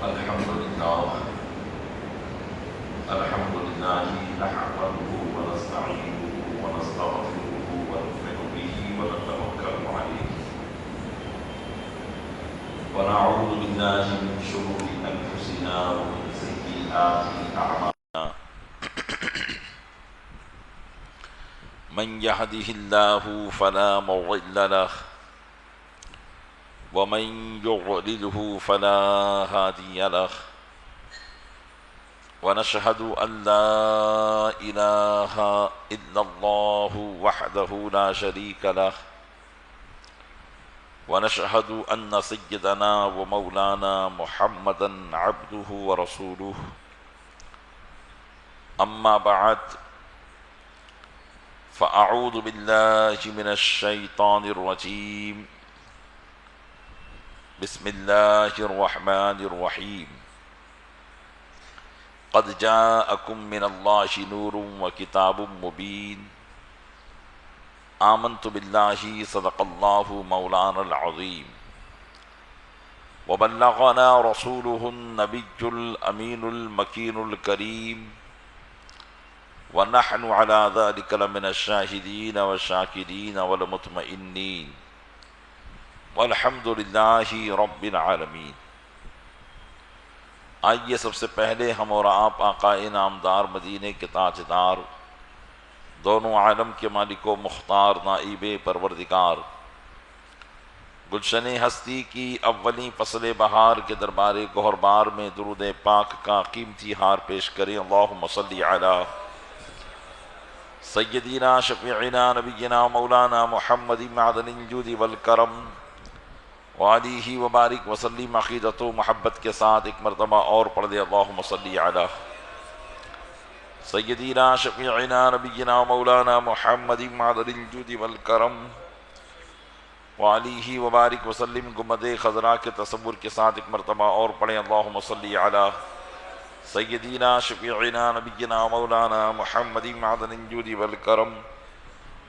الحمد لله نحمده ونستعينه ونستغفره ونؤمن به ونتوكل عليه ونعوذ بالله من شرور أنفسنا ومن سيئات أعمالنا من يهده الله فلا مضل له ومن يضلله فلا هادي له ونشهد أن لا إله إلا الله وحده لا شريك له ونشهد أن سيدنا ومولانا محمدا عبده ورسوله أما بعد فأعوذ بالله من الشيطان الرجيم بسم الله الرحمن الرحيم قد جاءكم من الله نور وكتاب مبين آمنت بالله صدق الله مولانا العظيم وبلغنا رسوله النبي الأمين المكين الكريم ونحن على ذلك لمن الشاهدين والشاكرين والمطمئنين والحمد للہ رب العالمین۔ آئیے سب سے پہلے ہم اور آپ آقا انعامدار مدینے کے تاجدار دونوں عالم کے مالک و مختار نائب پروردگار گلشن ہستی کی اولین فصل بہار کے دربار گہربار میں درود پاک کا قیمتی ہار پیش کریں۔ اللہم صلی علی سیدنا شفیعنا نبینا مولانا محمد معدن الجود والکرم وعلیہ وبارک وسلم۔ عقیدت و محبت کے ساتھ ایک مرتبہ اور پڑھ دے اللہم صلی علی سیدنا شفیعنا نبینا مولانا محمد معدن الجود والکرم وعلیہ وبارک وسلم۔ گنبد خضراء کے تصور کے ساتھ ایک مرتبہ اور پڑھیں اللہم صلی علی سیدنا شفیعنا نبینا مولانا محمد معدن الجود والکرم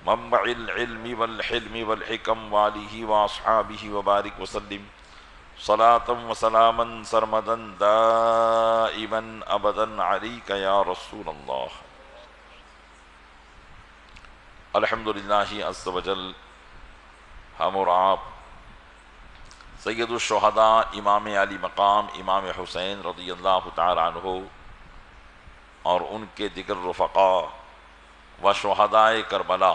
منبع العلم والحلم والحکم وآلہ واصحابہ وبارک وسلم صلاة وسلاما سرمدا دائما ابدا علیک یا رسول اللہ۔ الحمدللہ عز وجل ہم اور آپ سید الشہداء امام علی مقام امام حسین رضی اللہ تعالی عنہ اور ان کے دیگر رفقاء و شہداء کربلا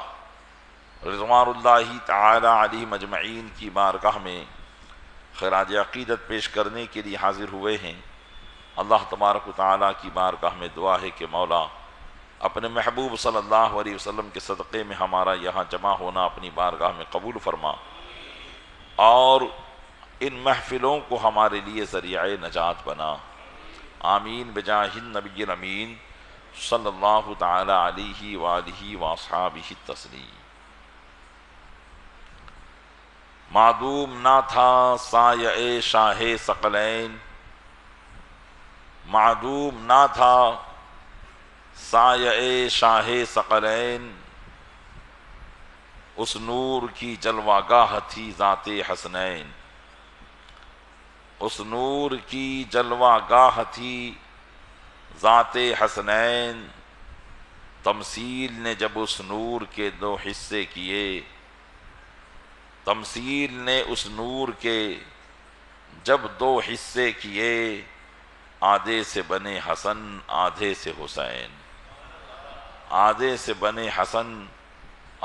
رضوان اللہ تعالی علیہ مجمعین کی بارگاہ میں خراج عقیدت پیش کرنے کے لیے حاضر ہوئے ہیں۔ اللہ تبارک و تعالیٰ کی بارگاہ میں دعا ہے کہ مولا اپنے محبوب صلی اللہ علیہ وسلم کے صدقے میں ہمارا یہاں جمع ہونا اپنی بارگاہ میں قبول فرما اور ان محفلوں کو ہمارے لیے ذریعہ نجات بنا، آمین بجاہ النبی الامین صلی اللہ تعالی علیہ وآلہ واصحابہ التسلیم۔ معدوم نہ تھا سایہ شاہ ثقلین، معدوم نہ تھا سایہ شاہ ثقلین، اس نور کی جلوہ گاہ تھی ذات حسنین، اس نور کی جلوہ گاہ تھی ذات حسنین، تمثیل نے جب اس نور کے دو حصے کیے، تمثیل نے اس نور کے جب دو حصے کیے، آدھے سے بنے حسن آدھے سے حسین، آدھے سے بنے حسن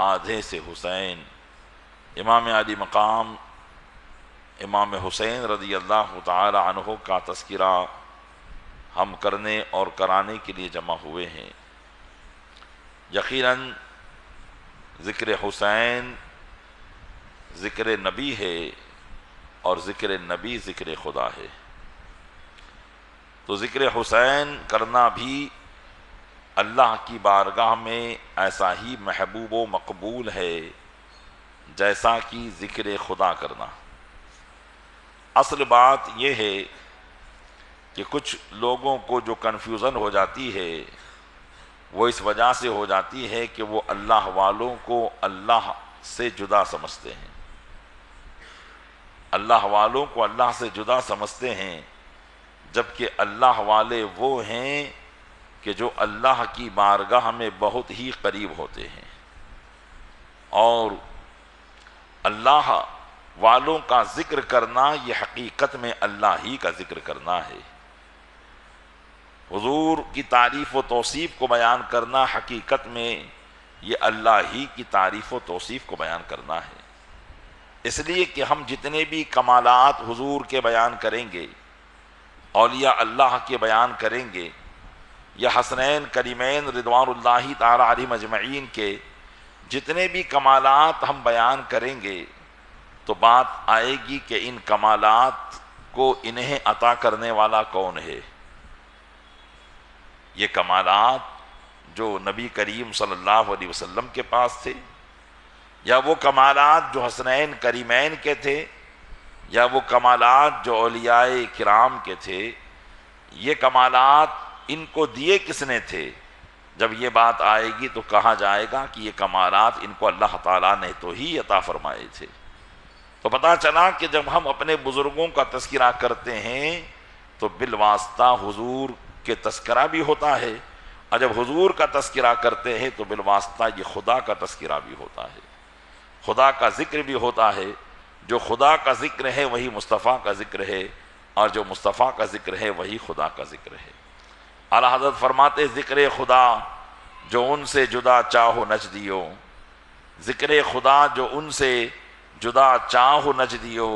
آدھے سے حسین۔ امام علی مقام امام حسین رضی اللہ تعالی عنہ کا تذکرہ ہم کرنے اور کرانے کے لیے جمع ہوئے ہیں۔ یقیناً ذکر حسین ذکر نبی ہے اور ذکر نبی ذکر خدا ہے، تو ذکر حسین کرنا بھی اللہ کی بارگاہ میں ایسا ہی محبوب و مقبول ہے جیسا کہ ذکر خدا کرنا۔ اصل بات یہ ہے کہ کچھ لوگوں کو جو کنفیوژن ہو جاتی ہے وہ اس وجہ سے ہو جاتی ہے کہ وہ اللہ والوں کو اللہ سے جدا سمجھتے ہیں، اللہ والوں کو اللہ سے جدا سمجھتے ہیں، جبکہ اللہ والے وہ ہیں کہ جو اللہ کی بارگاہ میں بہت ہی قریب ہوتے ہیں، اور اللہ والوں کا ذکر کرنا یہ حقیقت میں اللہ ہی کا ذکر کرنا ہے۔ حضور کی تعریف و توصیف کو بیان کرنا حقیقت میں یہ اللہ ہی کی تعریف و توصیف کو بیان کرنا ہے۔ اس لیے کہ ہم جتنے بھی کمالات حضور کے بیان کریں گے، اولیاء اللہ کے بیان کریں گے، یا حسنین کریمین رضوان اللہ تعالی علیہم اجمعین کے جتنے بھی کمالات ہم بیان کریں گے، تو بات آئے گی کہ ان کمالات کو انہیں عطا کرنے والا کون ہے۔ یہ کمالات جو نبی کریم صلی اللہ علیہ وسلم کے پاس تھے، یا وہ کمالات جو حسنین کریمین کے تھے، یا وہ کمالات جو اولیاء کرام کے تھے، یہ کمالات ان کو دیے کس نے تھے؟ جب یہ بات آئے گی تو کہا جائے گا کہ یہ کمالات ان کو اللہ تعالیٰ نے تو ہی عطا فرمائے تھے۔ تو پتہ چلا کہ جب ہم اپنے بزرگوں کا تذکرہ کرتے ہیں تو بالواسطہ حضور کے تذکرہ بھی ہوتا ہے، اور جب حضور کا تذکرہ کرتے ہیں تو بالواسطہ یہ خدا کا تذکرہ بھی ہوتا ہے، خدا کا ذکر بھی ہوتا ہے۔ جو خدا کا ذکر ہے وہی مصطفیٰ کا ذکر ہے، اور جو مصطفیٰ کا ذکر ہے وہی خدا کا ذکر ہے۔ اعلیٰ حضرت فرماتے ذکر خدا جو ان سے جدا چاہو نجدیو، ذکر خدا جو ان سے جدا چاہو نجدیو،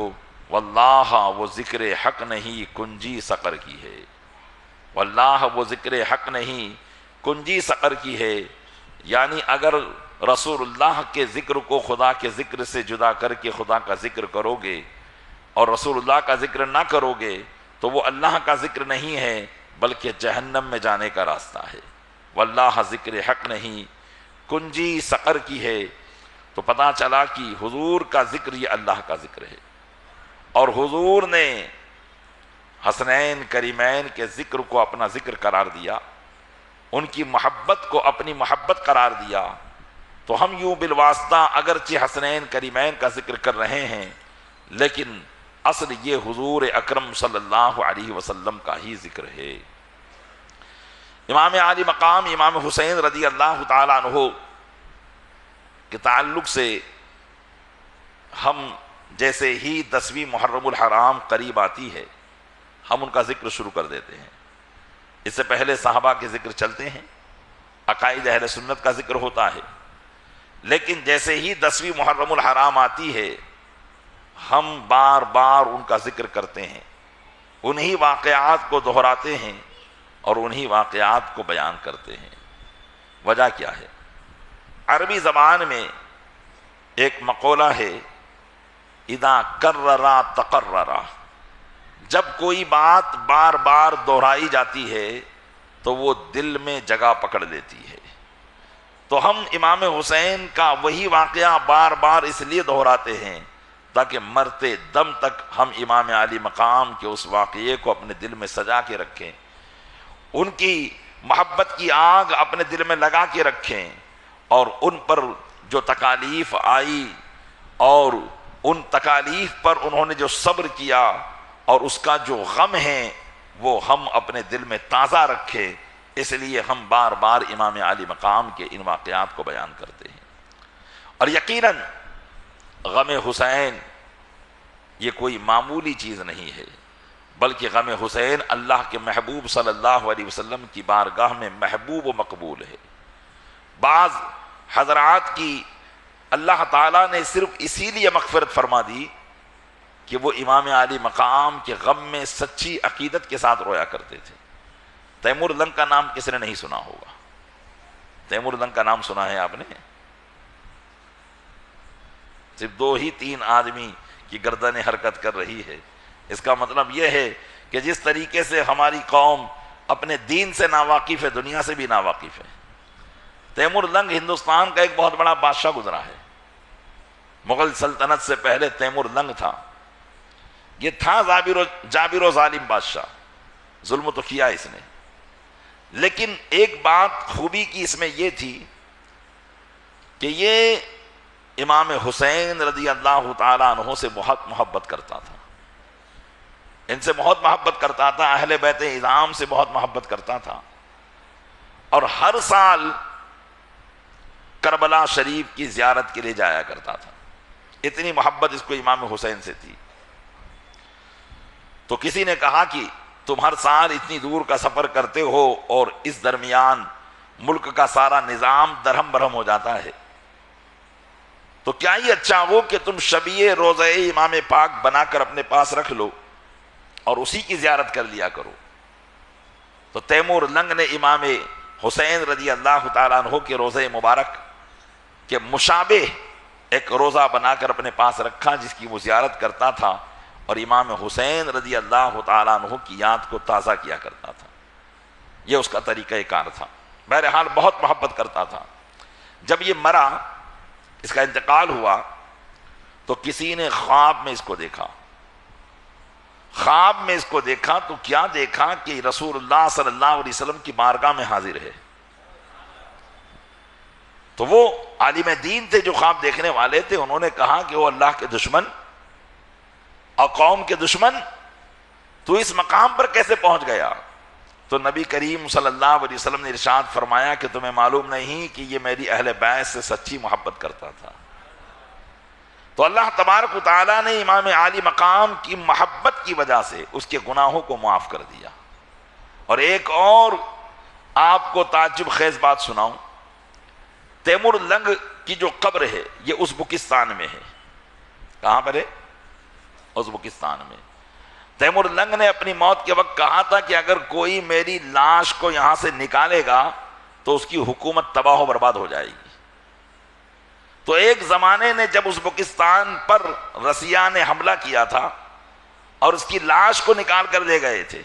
واللہ وہ ذکر حق نہیں کنجی سقر کی ہے، واللہ وہ ذکر حق نہیں کنجی سقر کی ہے۔ یعنی اگر رسول اللہ کے ذکر کو خدا کے ذکر سے جدا کر کے خدا کا ذکر کرو گے اور رسول اللہ کا ذکر نہ کرو گے تو وہ اللہ کا ذکر نہیں ہے بلکہ جہنم میں جانے کا راستہ ہے۔ واللہ ذکر حق نہیں کنجی سقر کی ہے۔ تو پتہ چلا کہ حضور کا ذکر یہ اللہ کا ذکر ہے، اور حضور نے حسنین کریمین کے ذکر کو اپنا ذکر قرار دیا، ان کی محبت کو اپنی محبت قرار دیا۔ تو ہم یوں بالواسطہ اگرچہ حسنین کریمین کا ذکر کر رہے ہیں، لیکن اصل یہ حضور اکرم صلی اللہ علیہ وسلم کا ہی ذکر ہے۔ امام عالی مقام امام حسین رضی اللہ تعالیٰ عنہ کے تعلق سے ہم جیسے ہی 10ویں محرم الحرام قریب آتی ہے ہم ان کا ذکر شروع کر دیتے ہیں۔ اس سے پہلے صحابہ کے ذکر چلتے ہیں، عقائد اہل سنت کا ذکر ہوتا ہے، لیکن جیسے ہی 10ویں محرم الحرام آتی ہے ہم بار بار ان کا ذکر کرتے ہیں، انہی واقعات کو دہراتے ہیں اور انہی واقعات کو بیان کرتے ہیں۔ وجہ کیا ہے؟ عربی زبان میں ایک مقولہ ہے، اذا کررا تقررا، جب کوئی بات بار بار دہرائی جاتی ہے تو وہ دل میں جگہ پکڑ لیتی ہے۔ تو ہم امام حسین کا وہی واقعہ بار بار اس لیے دہراتے ہیں تاکہ مرتے دم تک ہم امام علی مقام کے اس واقعے کو اپنے دل میں سجا کے رکھیں، ان کی محبت کی آگ اپنے دل میں لگا کے رکھیں، اور ان پر جو تکالیف آئی اور ان تکالیف پر انہوں نے جو صبر کیا اور اس کا جو غم ہے وہ ہم اپنے دل میں تازہ رکھیں۔ اس لیے ہم بار بار امام علی مقام کے ان واقعات کو بیان کرتے ہیں۔ اور یقیناً غم حسین یہ کوئی معمولی چیز نہیں ہے، بلکہ غم حسین اللہ کے محبوب صلی اللہ علیہ وسلم کی بارگاہ میں محبوب و مقبول ہے۔ بعض حضرات کی اللہ تعالیٰ نے صرف اسی لیے مغفرت فرما دی کہ وہ امام علی مقام کے غم میں سچی عقیدت کے ساتھ رویا کرتے تھے۔ تیمور لنگ کا نام کس نے نہیں سنا ہوگا؟ تیمور لنگ کا نام سنا ہے آپ نے؟ صرف 2 ہی 3 آدمی کی گردنیں حرکت کر رہی ہے۔ اس کا مطلب یہ ہے کہ جس طریقے سے ہماری قوم اپنے دین سے ناواقف ہے، دنیا سے بھی ناواقف ہے۔ تیمور لنگ ہندوستان کا ایک بہت بڑا بادشاہ گزرا ہے۔ مغل سلطنت سے پہلے تیمور لنگ تھا، یہ تھا جابر و ظالم بادشاہ، ظلم تو کیا اس نے، لیکن ایک بات خوبی کی اس میں یہ تھی کہ یہ امام حسین رضی اللہ تعالیٰ عنہ سے بہت محبت کرتا تھا۔ ان سے بہت محبت کرتا تھا، اہل بیت اعظام سے بہت محبت کرتا تھا، اور ہر سال کربلا شریف کی زیارت کے لیے جایا کرتا تھا، اتنی محبت اس کو امام حسین سے تھی۔ تو کسی نے کہا کہ تم ہر سال اتنی دور کا سفر کرتے ہو اور اس درمیان ملک کا سارا نظام درہم برہم ہو جاتا ہے، تو کیا ہی اچھا ہو کہ تم شبیہ روضہ امام پاک بنا کر اپنے پاس رکھ لو اور اسی کی زیارت کر لیا کرو۔ تو تیمور لنگ نے امام حسین رضی اللہ تعالیٰ عنہ کے روضہ مبارک کے مشابہ ایک روضہ بنا کر اپنے پاس رکھا، جس کی وہ زیارت کرتا تھا اور امام حسین رضی اللہ تعالیٰ عنہ کی یاد کو تازہ کیا کرتا تھا۔ یہ اس کا طریقہ کار تھا۔ بہرحال بہت محبت کرتا تھا۔ جب یہ مرا، اس کا انتقال ہوا، تو کسی نے خواب میں اس کو دیکھا۔ خواب میں اس کو دیکھا تو کیا دیکھا کہ رسول اللہ صلی اللہ علیہ وسلم کی بارگاہ میں حاضر ہے۔ تو وہ عالم دین تھے جو خواب دیکھنے والے تھے، انہوں نے کہا کہ وہ اللہ کے دشمن اور قوم کے دشمن، تو اس مقام پر کیسے پہنچ گیا؟ تو نبی کریم صلی اللہ علیہ وسلم نے ارشاد فرمایا کہ تمہیں معلوم نہیں کہ یہ میری اہل بیت سے سچی محبت کرتا تھا۔ تو اللہ تبارک و تعالیٰ نے امام عالی مقام کی محبت کی وجہ سے اس کے گناہوں کو معاف کر دیا۔ اور ایک اور آپ کو تعجب خیز بات سناؤں، تیمور لنگ کی جو قبر ہے یہ ازبکستان میں ہے۔ کہاں پر ہے؟ ازبکستان میں۔ تیمور لنگ نے اپنی موت کے وقت کہا تھا کہ اگر کوئی میری لاش کو یہاں سے نکالے گا تو اس کی حکومت تباہ و برباد ہو جائے گی۔ تو ایک زمانے نے جب ازبکستان پر رسیا نے حملہ کیا تھا اور اس کی لاش کو نکال کر لے گئے تھے،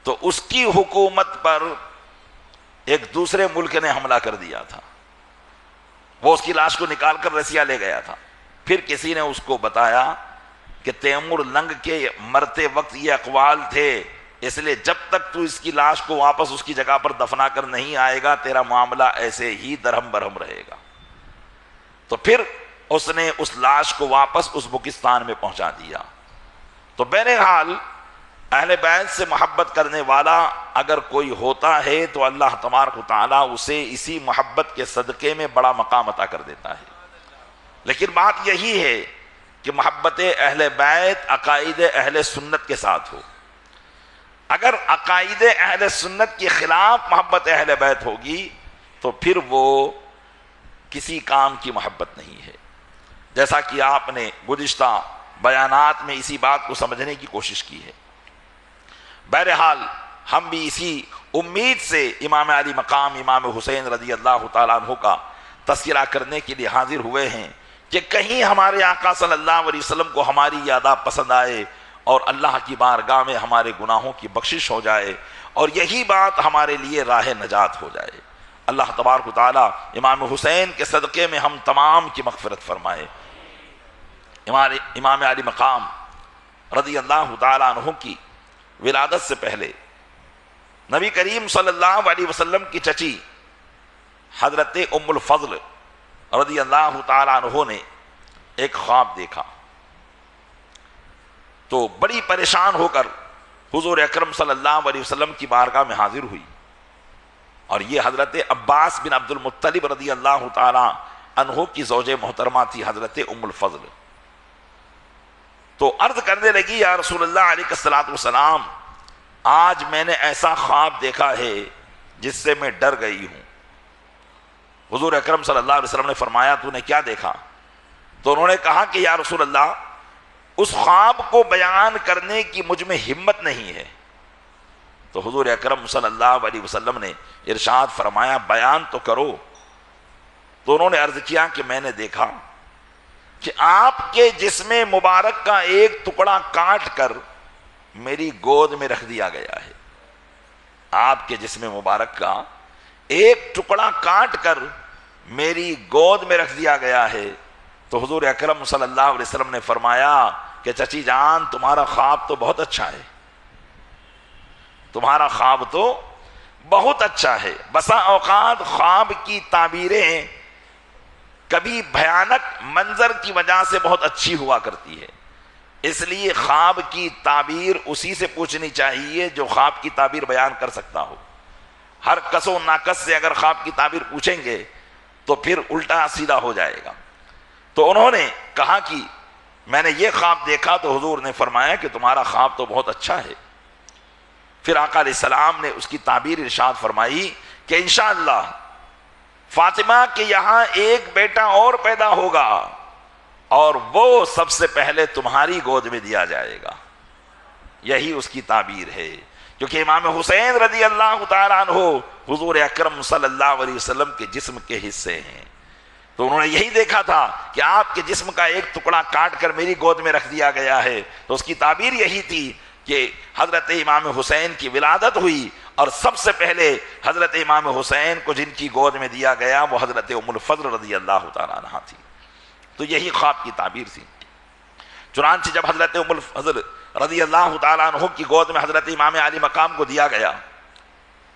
تو اس کی حکومت پر ایک دوسرے ملک نے حملہ کر دیا تھا، وہ اس کی لاش کو نکال کر رسیا لے گیا تھا۔ پھر کسی نے اس کو بتایا کہ تیمور لنگ کے مرتے وقت یہ اقوال تھے، اس لیے جب تک تو اس کی لاش کو واپس اس کی جگہ پر دفنا کر نہیں آئے گا تیرا معاملہ ایسے ہی درہم برہم رہے گا۔ تو پھر اس نے اس لاش کو واپس ازبکستان میں پہنچا دیا۔ تو بہرحال اہل بیت سے محبت کرنے والا اگر کوئی ہوتا ہے تو اللہ تبارک و تعالیٰ اسے اسی محبت کے صدقے میں بڑا مقام عطا کر دیتا ہے۔ لیکن بات یہی ہے کہ محبت اہل بیت عقائد اہل سنت کے ساتھ ہو۔ اگر عقائد اہل سنت کے خلاف محبت اہل بیت ہوگی تو پھر وہ کسی کام کی محبت نہیں ہے، جیسا کہ آپ نے گزشتہ بیانات میں اسی بات کو سمجھنے کی کوشش کی ہے۔ بہرحال ہم بھی اسی امید سے امام علی مقام امام حسین رضی اللہ تعالیٰ عنہ کا تذکرہ کرنے کے لیے حاضر ہوئے ہیں کہ کہیں ہمارے آقا صلی اللہ علیہ وسلم کو ہماری یادہ پسند آئے اور اللہ کی بارگاہ میں ہمارے گناہوں کی بخشش ہو جائے، اور یہی بات ہمارے لیے راہ نجات ہو جائے۔ اللہ تبارک و تعالیٰ امام حسین کے صدقے میں ہم تمام کی مغفرت فرمائے۔ امام علی مقام رضی اللہ تعالیٰ عنہ کی ولادت سے پہلے نبی کریم صلی اللہ علیہ وسلم کی چچی حضرت ام الفضل رضی اللہ تعالیٰ عنہ نے ایک خواب دیکھا، تو بڑی پریشان ہو کر حضور اکرم صلی اللہ علیہ وسلم کی بارگاہ میں حاضر ہوئی، اور یہ حضرت عباس بن عبد المطلب رضی اللہ تعالیٰ عنہ کی زوج محترمہ تھی حضرت ام الفضل۔ تو عرض کرنے لگی، یا رسول اللہ علیہ الصلوۃ والسلام، آج میں نے ایسا خواب دیکھا ہے جس سے میں ڈر گئی ہوں۔ حضور اکرم صلی اللہ علیہ وسلم نے فرمایا تو نے کیا دیکھا؟ تو انہوں نے کہا کہ یا رسول اللہ، اس خواب کو بیان کرنے کی مجھ میں ہمت نہیں ہے۔ تو حضور اکرم صلی اللہ علیہ وسلم نے ارشاد فرمایا بیان تو کرو۔ تو انہوں نے عرض کیا کہ میں نے دیکھا کہ آپ کے جسم مبارک کا ایک ٹکڑا کاٹ کر میری گود میں رکھ دیا گیا ہے۔ آپ کے جسم مبارک کا ایک ٹکڑا کاٹ کر میری گود میں رکھ دیا گیا ہے۔ تو حضور اکرم صلی اللہ علیہ وسلم نے فرمایا کہ چچی جان، تمہارا خواب تو بہت اچھا ہے، تمہارا خواب تو بہت اچھا ہے۔ بسا اوقات خواب کی تعبیریں کبھی بھیانک منظر کی وجہ سے بہت اچھی ہوا کرتی ہے، اس لیے خواب کی تعبیر اسی سے پوچھنی چاہیے جو خواب کی تعبیر بیان کر سکتا ہو. ہر کس و ناکس سے اگر خواب کی تعبیر پوچھیں گے تو پھر الٹا سیدھا ہو جائے گا. تو انہوں نے کہا کہ میں نے یہ خواب دیکھا تو حضور نے فرمایا کہ تمہارا خواب تو بہت اچھا ہے. پھر آقا علیہ السلام نے اس کی تعبیر ارشاد فرمائی کہ انشاءاللہ فاطمہ کے یہاں ایک بیٹا اور پیدا ہوگا اور وہ سب سے پہلے تمہاری گود میں دیا جائے گا. یہی اس کی تعبیر ہے، کیونکہ امام حسین رضی اللہ تعالیٰ عنہ حضور اکرم صلی اللہ علیہ وسلم کے جسم کے حصے ہیں. تو انہوں نے یہی دیکھا تھا کہ آپ کے جسم کا ایک ٹکڑا کاٹ کر میری گود میں رکھ دیا گیا ہے. تو اس کی تعبیر یہی تھی کہ حضرت امام حسین کی ولادت ہوئی اور سب سے پہلے حضرت امام حسین کو جن کی گود میں دیا گیا وہ حضرت ام الفضل رضی اللہ تعالیٰ عنہ تھی. تو یہی خواب کی تعبیر تھی. چنانچہ جب حضرت ام الفضل رضی اللہ تعالیٰ عنہ کی گود میں حضرت امام علی مقام کو دیا گیا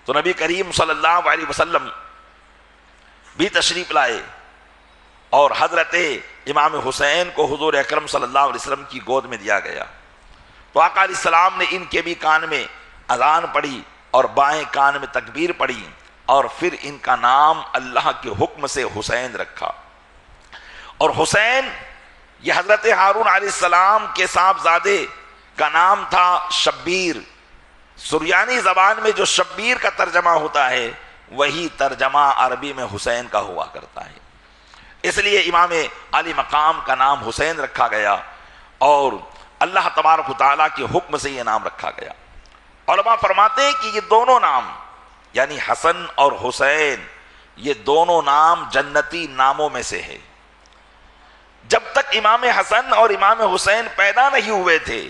تو نبی کریم صلی اللہ علیہ وسلم بھی تشریف لائے اور حضرت امام حسین کو حضور اکرم صلی اللہ علیہ وسلم کی گود میں دیا گیا. تو آقا علیہ السلام نے ان کے بھی کان میں اذان پڑھی اور بائیں کان میں تکبیر پڑھی اور پھر ان کا نام اللہ کے حکم سے حسین رکھا. اور حسین یہ حضرت ہارون علیہ السلام کے صاحبزادے کا نام تھا شبیر. سریانی زبان میں جو شبیر کا ترجمہ ہوتا ہے وہی ترجمہ عربی میں حسین کا ہوا کرتا ہے. اس لیے امام علی مقام کا نام حسین رکھا گیا اور اللہ تبارک و تعالیٰ کے حکم سے یہ نام رکھا گیا. علماء فرماتے ہیں کہ یہ دونوں نام یعنی حسن اور حسین یہ دونوں نام جنتی ناموں میں سے ہے. جب تک امام حسن اور امام حسین پیدا نہیں ہوئے تھے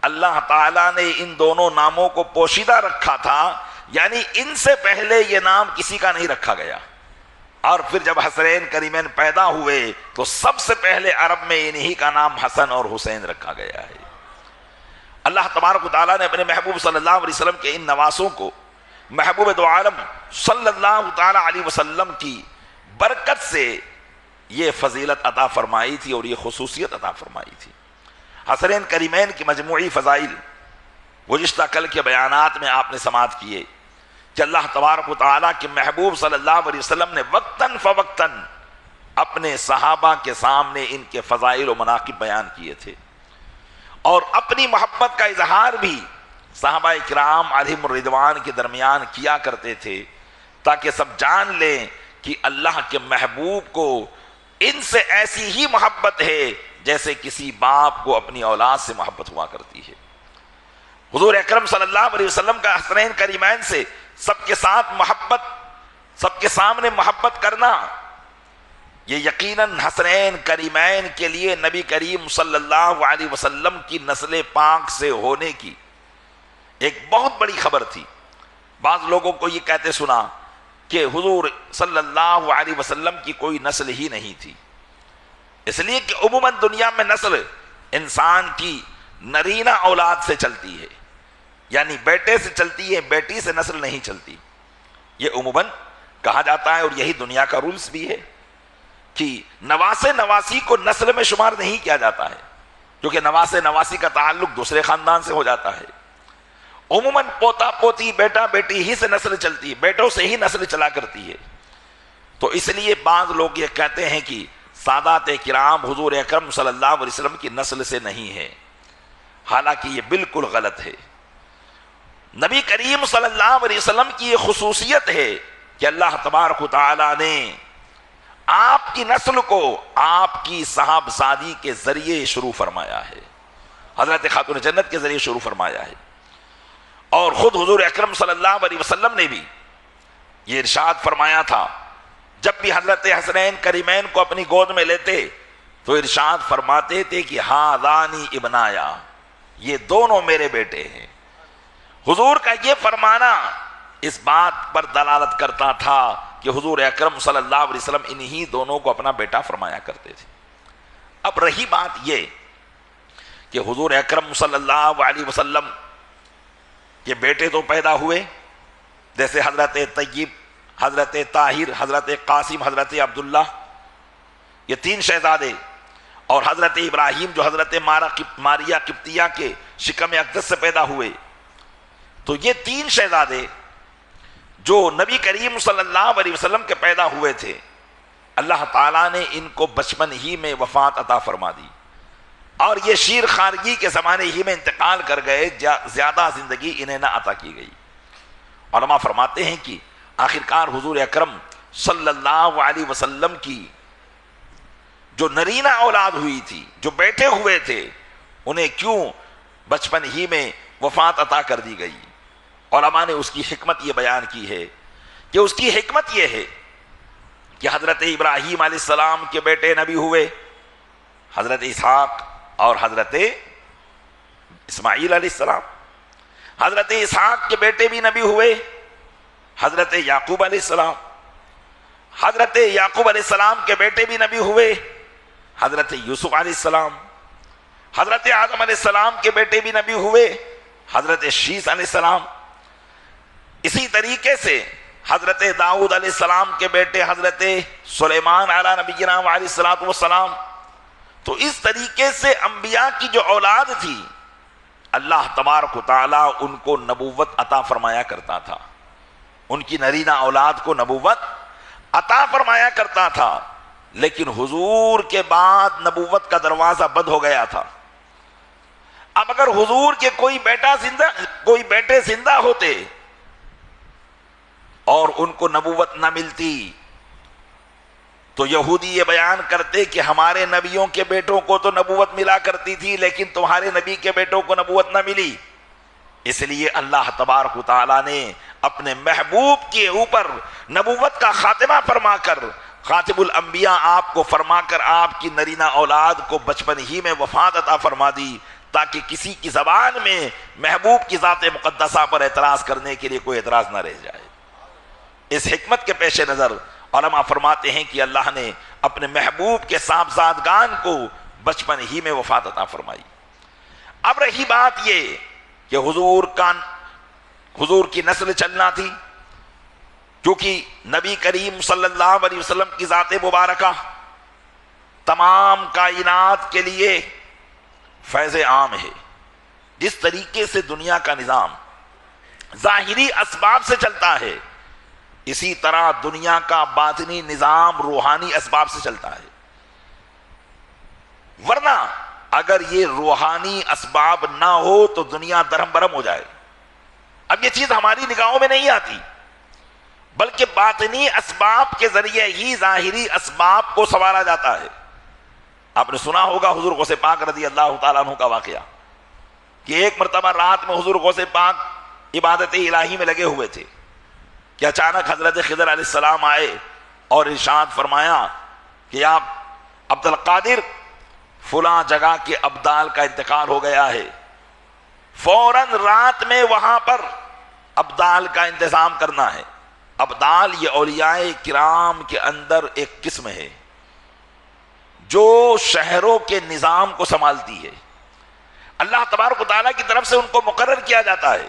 اللہ تعالیٰ نے ان دونوں ناموں کو پوشیدہ رکھا تھا، یعنی ان سے پہلے یہ نام کسی کا نہیں رکھا گیا. اور پھر جب حسنین کریمین پیدا ہوئے تو سب سے پہلے عرب میں انہی کا نام حسن اور حسین رکھا گیا ہے. اللہ تبارک و تعالیٰ نے اپنے محبوب صلی اللہ علیہ وسلم کے ان نواسوں کو محبوب دو عالم صلی اللہ تعالیٰ علیہ وسلم کی برکت سے یہ فضیلت عطا فرمائی تھی اور یہ خصوصیت عطا فرمائی تھی. حسنین کریمین کی مجموعی فضائل گزشتہ کل کے بیانات میں آپ نے سماعت کیے کہ اللہ تبارک و تعالیٰ کے محبوب صلی اللہ علیہ وسلم نے وقتاً فوقتاً اپنے صحابہ کے سامنے ان کے فضائل و مناقب بیان کیے تھے اور اپنی محبت کا اظہار بھی صحابہ کرام علیہم الرضوان کے درمیان کیا کرتے تھے تاکہ سب جان لیں کہ اللہ کے محبوب کو ان سے ایسی ہی محبت ہے جیسے کسی باپ کو اپنی اولاد سے محبت ہوا کرتی ہے. حضور اکرم صلی اللہ علیہ وسلم کا حسنین کریمین سے سب کے ساتھ محبت، سب کے سامنے محبت کرنا یہ یقیناً حسنین کریمین کے لیے نبی کریم صلی اللہ علیہ وسلم کی نسل پاک سے ہونے کی ایک بہت بڑی خبر تھی. بعض لوگوں کو یہ کہتے سنا کہ حضور صلی اللہ علیہ وسلم کی کوئی نسل ہی نہیں تھی، اس لیے کہ عموماً دنیا میں نسل انسان کی نرینہ اولاد سے چلتی ہے، یعنی بیٹے سے چلتی ہے، بیٹی سے نسل نہیں چلتی. یہ عموماً کہا جاتا ہے اور یہی دنیا کا رولز بھی ہے کہ نواسے نواسی کو نسل میں شمار نہیں کیا جاتا ہے کیونکہ نواسے نواسی کا تعلق دوسرے خاندان سے ہو جاتا ہے. عموماً پوتا پوتی بیٹا بیٹی ہی سے نسل چلتی ہے، بیٹوں سے ہی نسل چلا کرتی ہے. تو اس لیے بعض لوگ یہ کہتے ہیں کہ سادات کرام حضور اکرم صلی اللہ علیہ وسلم کی نسل سے نہیں ہے، حالانکہ یہ بالکل غلط ہے. نبی کریم صلی اللہ علیہ وسلم کی یہ خصوصیت ہے کہ اللہ تبارک و تعالیٰ نے آپ کی نسل کو آپ کی صاحبزادی کے ذریعے شروع فرمایا ہے، حضرت خاتون جنت کے ذریعے شروع فرمایا ہے. اور خود حضور اکرم صلی اللہ علیہ وسلم نے بھی یہ ارشاد فرمایا تھا، جب بھی حضرت حسنین کریمین کو اپنی گود میں لیتے تو ارشاد فرماتے تھے کہ ہذانی ابنایا، یہ دونوں میرے بیٹے ہیں. حضور کا یہ فرمانا اس بات پر دلالت کرتا تھا کہ حضور اکرم صلی اللہ علیہ وسلم انہی دونوں کو اپنا بیٹا فرمایا کرتے تھے. اب رہی بات یہ کہ حضور اکرم صلی اللہ علیہ وسلم کے بیٹے تو پیدا ہوئے، جیسے حضرت طیب، حضرت طاہر، حضرت قاسم، حضرت عبداللہ، یہ تین شہزادے. اور حضرت ابراہیم جو حضرت ماریا قبطیہ کے شکم اقدس سے پیدا ہوئے. تو یہ 3 شہزادے جو نبی کریم صلی اللہ علیہ وسلم کے پیدا ہوئے تھے، اللہ تعالیٰ نے ان کو بچپن ہی میں وفات عطا فرما دی، اور یہ شیر خارگی کے زمانے ہی میں انتقال کر گئے، زیادہ زندگی انہیں نہ عطا کی گئی. علماء فرماتے ہیں کہ آخرکار حضور اکرم صلی اللہ علیہ وسلم کی جو نرینہ اولاد ہوئی تھی، جو بیٹے ہوئے تھے، انہیں کیوں بچپن ہی میں وفات عطا کر دی گئی؟ علماء نے اس کی حکمت یہ بیان کی ہے کہ اس کی حکمت یہ ہے کہ حضرت ابراہیم علیہ السلام کے بیٹے نبی ہوئے، حضرت اسحاق اور حضرت اسماعیل علیہ السلام. حضرت اسحاق کے بیٹے بھی نبی ہوئے، حضرت یعقوب علیہ السلام. حضرت یعقوب علیہ السلام کے بیٹے بھی نبی ہوئے، حضرت یوسف علیہ السلام. حضرت آدم علیہ السلام کے بیٹے بھی نبی ہوئے، حضرت شیس علیہ السلام. اسی طریقے سے حضرت داؤد علیہ السلام کے بیٹے حضرت سلیمان علیہ نبینا علیہ السلام. تو اس طریقے سے انبیاء کی جو اولاد تھی، اللہ تبارک و تعالیٰ ان کو نبوت عطا فرمایا کرتا تھا، ان کی نرینہ اولاد کو نبوت عطا فرمایا کرتا تھا. لیکن حضور کے بعد نبوت کا دروازہ بند ہو گیا تھا. اب اگر حضور کے کوئی بیٹے زندہ ہوتے اور ان کو نبوت نہ ملتی تو یہودی یہ بیان کرتے کہ ہمارے نبیوں کے بیٹوں کو تو نبوت ملا کرتی تھی، لیکن تمہارے نبی کے بیٹوں کو نبوت نہ ملی. اس لیے اللہ تبارک و تعالیٰ نے اپنے محبوب کے اوپر نبوت کا خاتمہ فرما کر، خاتم الانبیاء آپ کو فرما کر، آپ کی نرینہ اولاد کو بچپن ہی میں وفات عطا فرما دی، تاکہ کسی کی زبان میں محبوب کی ذات مقدسہ پر اعتراض کرنے کے لیے کوئی اعتراض نہ رہ جائے. اس حکمت کے پیش نظر علماء فرماتے ہیں کہ اللہ نے اپنے محبوب کے صاحبزادگان کو بچپن ہی میں وفات عطا فرمائی. اب رہی بات یہ کہ حضور کی نسل چلنا تھی، کیونکہ نبی کریم صلی اللہ علیہ وسلم کی ذات مبارکہ تمام کائنات کے لیے فیض عام ہے. جس طریقے سے دنیا کا نظام ظاہری اسباب سے چلتا ہے، اسی طرح دنیا کا باطنی نظام روحانی اسباب سے چلتا ہے. ورنہ اگر یہ روحانی اسباب نہ ہو تو دنیا درہم برہم ہو جائے. اب یہ چیز ہماری نگاہوں میں نہیں آتی، بلکہ باطنی اسباب کے ذریعے ہی ظاہری اسباب کو سنوارا جاتا ہے. آپ نے سنا ہوگا حضور غوث پاک رضی اللہ تعالیٰ عنہ کا واقعہ کہ ایک مرتبہ رات میں حضور غوث پاک عبادت الہی میں لگے ہوئے تھے کہ اچانک حضرت خضر علیہ السلام آئے اور ارشاد فرمایا کہ آپ عبد القادر فلاں جگہ کے ابدال کا انتقال ہو گیا ہے، فوراً رات میں وہاں پر ابدال کا انتظام کرنا ہے. ابدال یہ اولیاء کرام کے اندر ایک قسم ہے جو شہروں کے نظام کو سنبھالتی ہے. اللہ تبارک و تعالیٰ کی طرف سے ان کو مقرر کیا جاتا ہے،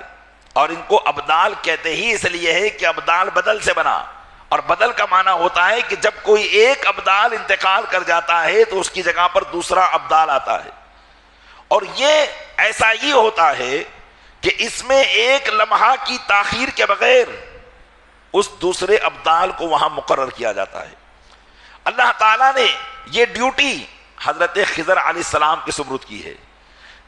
اور ان کو ابدال کہتے ہی اس لیے ہے کہ ابدال بدل سے بنا، اور بدل کا معنی ہوتا ہے کہ جب کوئی ایک ابدال انتقال کر جاتا ہے تو اس کی جگہ پر دوسرا ابدال آتا ہے. اور یہ ایسا ہی ہوتا ہے کہ اس میں ایک لمحہ کی تاخیر کے بغیر اس دوسرے ابدال کو وہاں مقرر کیا جاتا ہے. اللہ تعالیٰ نے یہ ڈیوٹی حضرت خضر علیہ السلام کے سپرد کی ہے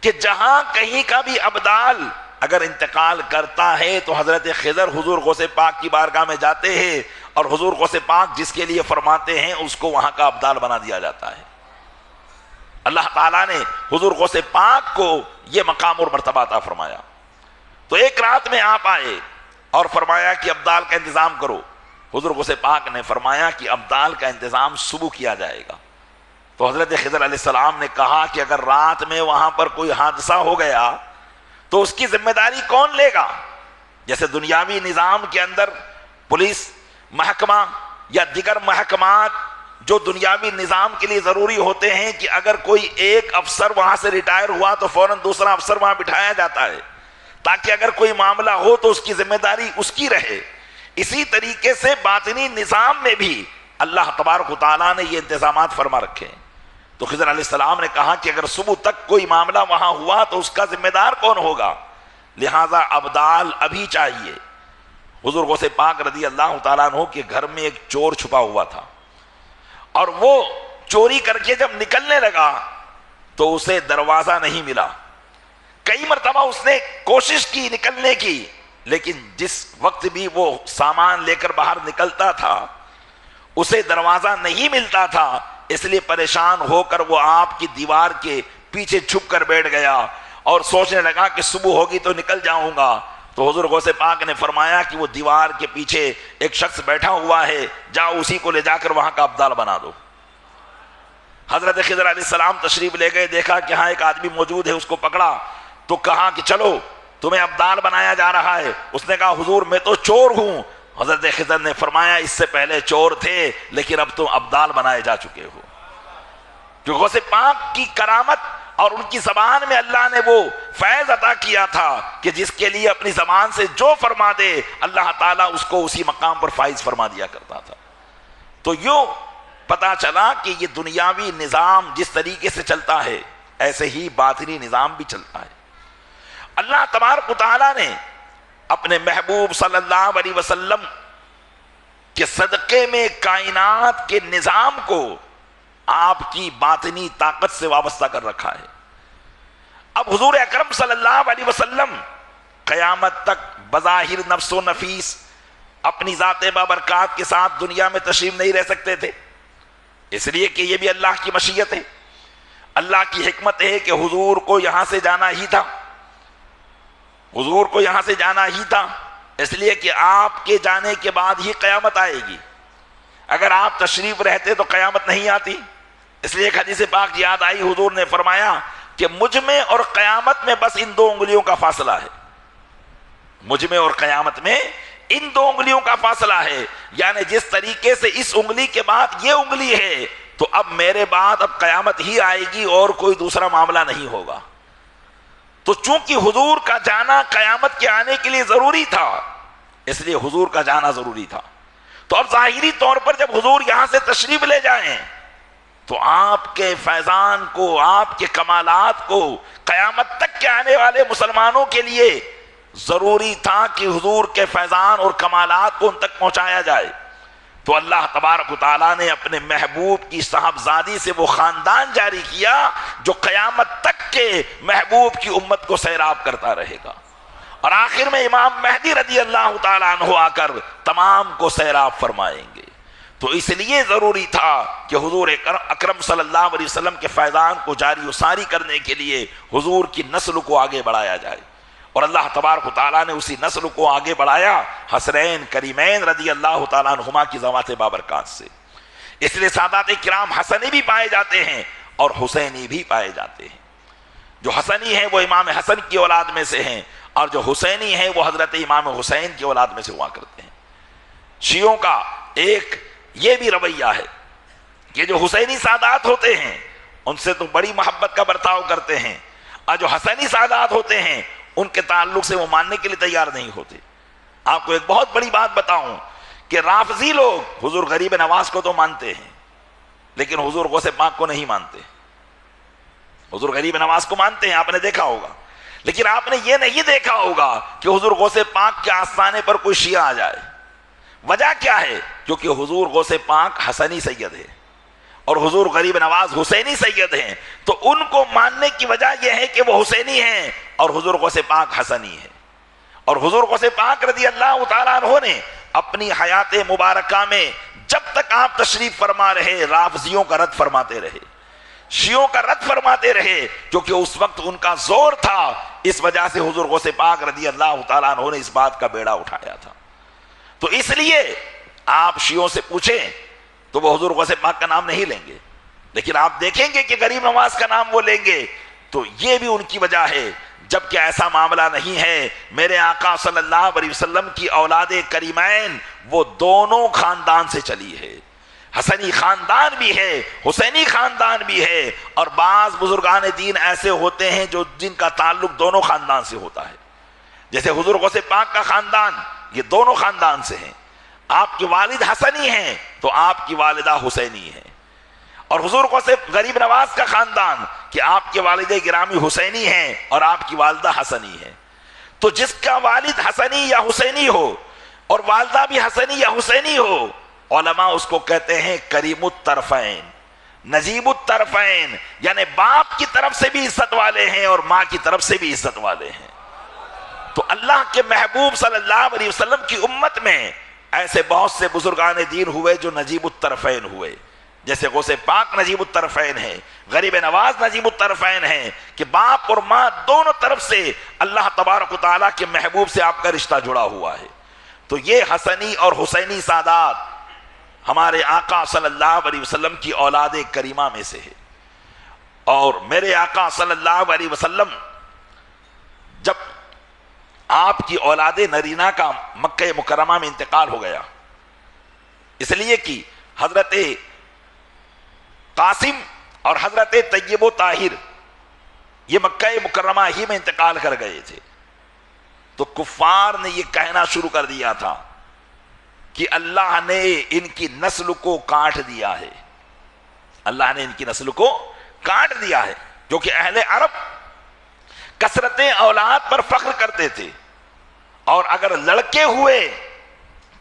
کہ جہاں کہیں کا بھی ابدال اگر انتقال کرتا ہے تو حضرت خضر حضور غوث پاک کی بارگاہ میں جاتے ہیں، اور حضور غوث پاک جس کے لیے فرماتے ہیں اس کو وہاں کا ابدال بنا دیا جاتا ہے. اللہ تعالیٰ نے حضور غوث پاک کو یہ مقام اور مرتبہ عطا فرمایا. تو ایک رات میں آپ آئے اور فرمایا کہ ابدال کا انتظام کرو. حضور غوث پاک نے فرمایا کہ ابدال کا انتظام صبح کیا جائے گا. تو حضرت خضر علیہ السلام نے کہا کہ اگر رات میں وہاں پر کوئی حادثہ ہو گیا تو اس کی ذمہ داری کون لے گا؟ جیسے دنیاوی نظام کے اندر پولیس محکمہ یا دیگر محکمات جو دنیاوی نظام کے لیے ضروری ہوتے ہیں کہ اگر کوئی ایک افسر وہاں سے ریٹائر ہوا تو فوراً دوسرا افسر وہاں بٹھایا جاتا ہے تاکہ اگر کوئی معاملہ ہو تو اس کی ذمہ داری اس کی رہے. اسی طریقے سے باطنی نظام میں بھی اللہ تبارک و تعالیٰ نے یہ انتظامات فرما رکھے ہیں. تو خضر علیہ السلام نے کہا کہ اگر صبح تک کوئی معاملہ وہاں ہوا تو اس کا ذمہ دار کون ہوگا؟ لہذا ابدال ابھی چاہیے۔ حضور غوث پاک رضی اللہ تعالیٰ عنہ کے گھر میں ایک چور چھپا ہوا تھا، اور وہ چوری کر کے جب نکلنے لگا تو اسے دروازہ نہیں ملا۔ کئی مرتبہ اس نے کوشش کی نکلنے کی، لیکن جس وقت بھی وہ سامان لے کر باہر نکلتا تھا اسے دروازہ نہیں ملتا تھا، اس لیے پریشان ہو کر وہ آپ کی دیوار کے پیچھے چھپ کر بیٹھ گیا اور سوچنے لگا کہ صبح ہوگی تو نکل جاؤں گا۔ تو حضور غوث پاک نے فرمایا کہ وہ دیوار کے پیچھے ایک شخص بیٹھا ہوا ہے، جاؤ اسی کو لے جا کر وہاں کا ابدال بنا دو۔ حضرت خضر علیہ السلام تشریف لے گئے، دیکھا کہ ہاں ایک آدمی موجود ہے، اس کو پکڑا تو کہا کہ چلو تمہیں ابدال بنایا جا رہا ہے۔ اس نے کہا حضور میں تو چور ہوں۔ حضرت خضر نے فرمایا اس سے پہلے چور تھے لیکن اب تم ابدال بنائے جا چکے ہو۔ جو غوث پاک کی کرامت اور ان کی زبان میں اللہ نے وہ فیض عطا کیا تھا کہ جس کے لیے اپنی زبان سے جو فرما دے اللہ تعالیٰ اس کو اسی مقام پر فائز فرما دیا کرتا تھا۔ تو یوں پتا چلا کہ یہ دنیاوی نظام جس طریقے سے چلتا ہے ایسے ہی باطنی نظام بھی چلتا ہے۔ اللہ تبارک و تعالیٰ نے اپنے محبوب صلی اللہ علیہ وسلم کے صدقے میں کائنات کے نظام کو آپ کی باطنی طاقت سے وابستہ کر رکھا ہے۔ اب حضور اکرم صلی اللہ علیہ وسلم قیامت تک بظاہر نفس و نفیس اپنی ذات بابرکات کے ساتھ دنیا میں تشریف نہیں رہ سکتے تھے، اس لیے کہ یہ بھی اللہ کی مشیت ہے، اللہ کی حکمت ہے کہ حضور کو یہاں سے جانا ہی تھا، حضور کو یہاں سے جانا ہی تھا، اس لیے کہ آپ کے جانے کے بعد ہی قیامت آئے گی۔ اگر آپ تشریف رہتے تو قیامت نہیں آتی۔ اس لیے ایک حدیث پاک یاد آئی، حضور نے فرمایا کہ مجھ میں اور قیامت میں بس ان 2 انگلیوں کا فاصلہ ہے، مجھ میں اور قیامت میں ان 2 انگلیوں کا فاصلہ ہے، یعنی جس طریقے سے اس انگلی کے بعد یہ انگلی ہے تو اب میرے بعد اب قیامت ہی آئے گی اور کوئی دوسرا معاملہ نہیں ہوگا۔ تو چونکہ حضور کا جانا قیامت کے آنے کے لیے ضروری تھا، اس لیے حضور کا جانا ضروری تھا۔ تو اب ظاہری طور پر جب حضور یہاں سے تشریف لے جائیں تو آپ کے فیضان کو، آپ کے کمالات کو قیامت تک کے آنے والے مسلمانوں کے لیے ضروری تھا کہ حضور کے فیضان اور کمالات کو ان تک پہنچایا جائے۔ تو اللہ تبارک و تعالیٰ نے اپنے محبوب کی صاحبزادی سے وہ خاندان جاری کیا جو قیامت تک کے محبوب کی امت کو سیراب کرتا رہے گا، اور آخر میں امام مہدی رضی اللہ تعالیٰ عنہ آ کر تمام کو سیراب فرمائیں گے۔ تو اس لیے ضروری تھا کہ حضور اکرم صلی اللہ علیہ وسلم کے فیضان کو جاری و ساری کرنے کے لیے حضور کی نسل کو آگے بڑھایا جائے، اور اللہ تبارک و تعالیٰ نے اسی نسل کو آگے بڑھایا حسنین کریمین رضی اللہ تعالیٰ عنہما کی ذوات بابرکات سے۔ اس لیے سادات کرام حسنی بھی پائے جاتے ہیں اور حسینی بھی پائے جاتے ہیں۔ جو حسنی ہیں وہ امام حسن کی اولاد میں سے ہیں، اور جو حسینی ہیں وہ حضرت امام حسین کی اولاد میں سے ہوا کرتے ہیں۔ شیعوں کا ایک یہ بھی رویہ ہے کہ جو حسینی سادات ہوتے ہیں ان سے تو بڑی محبت کا برتاؤ کرتے ہیں، اور جو حسینی سادات ہوتے ہیں ان کے تعلق سے وہ ماننے کے لیے تیار نہیں ہوتے۔ آپ کو ایک بہت بڑی بات بتاؤں کہ رافضی لوگ حضور غریب نواز کو تو مانتے ہیں لیکن حضور غوث پاک کو نہیں مانتے۔ حضور غریب نواز کو مانتے ہیں، آپ نے دیکھا ہوگا، لیکن آپ نے یہ نہیں دیکھا ہوگا کہ حضور غوث پاک کے آستانے پر کوئی شیعہ آ جائے۔ وجہ کیا ہے؟ کیونکہ حضور غوث پاک حسنی سید ہے اور حضور غریب نواز حسینی سید ہیں، تو ان کو ماننے کی وجہ یہ ہے کہ وہ حسینی ہیں اور حضور غوث پاک حسنی ہے۔ اور حضور غوث پاک رضی اللہ تعالیٰ عنہ نے اپنی حیات مبارکہ میں جب تک آپ تشریف فرما رہے رافضیوں کا رد فرماتے رہے، شیعوں کا رد فرماتے رہے، کیونکہ اس وقت ان کا زور تھا۔ اس وجہ سے حضور غوث پاک رضی اللہ تعالیٰ عنہ نے اس بات کا بیڑا اٹھایا تھا۔ تو اس لیے آپ شیعوں سے پوچھیں تو وہ حضور غوث پاک کا نام نہیں لیں گے، لیکن آپ دیکھیں گے کہ غریب نواز کا نام وہ لیں گے۔ تو یہ بھی ان کی وجہ ہے، جبکہ ایسا معاملہ نہیں ہے۔ میرے آقا صلی اللہ علیہ وسلم کی اولاد کریمین وہ دونوں خاندان سے چلی ہے، حسنی خاندان بھی ہے، حسینی خاندان بھی ہے، اور بعض بزرگان دین ایسے ہوتے ہیں جو جن کا تعلق دونوں خاندان سے ہوتا ہے، جیسے حضور غوث پاک کا خاندان یہ دونوں خاندان سے ہیں۔ آپ کے والد حسنی ہیں تو آپ کی والدہ حسینی ہیں، اور حضور کو صرف غریب نواز کا خاندان کہ آپ کے والد گرامی حسینی ہیں اور آپ کی والدہ حسنی ہیں، تو جس کا والد حسنی یا حسینی ہو اور والدہ بھی حسنی یا حسینی ہو، علماء اس کو کہتے ہیں کریم الطرفین، نجیب الطرفین، یعنی باپ کی طرف سے بھی عزت والے ہیں اور ماں کی طرف سے بھی عزت والے ہیں۔ تو اللہ کے محبوب صلی اللہ علیہ وسلم کی امت میں ایسے بہت سے بزرگان دین ہوئے جو نجیب الطرفین ہوئے، جیسے غوث پاک نجیب الطرفین ہیں، غریب نواز نجیب الطرفین ہیں، کہ باپ اور ماں دونوں طرف سے اللہ تبارک و تعالیٰ کے محبوب سے آپ کا رشتہ جڑا ہوا ہے۔ تو یہ حسنی اور حسینی سادات ہمارے آقا صلی اللہ علیہ وسلم کی اولاد کریمہ میں سے ہے۔ اور میرے آقا صلی اللہ علیہ وسلم جب آپ کی اولاد نرینہ کا مکہ مکرمہ میں انتقال ہو گیا، اس لیے کہ حضرت قاسم اور حضرت طیب و طاہر یہ مکہ مکرمہ ہی میں انتقال کر گئے تھے، تو کفار نے یہ کہنا شروع کر دیا تھا کہ اللہ نے ان کی نسل کو کاٹ دیا ہے، اللہ نے ان کی نسل کو کاٹ دیا ہے، کیونکہ اہل عرب کثرت اولاد پر فخر کرتے تھے، اور اگر لڑکے ہوئے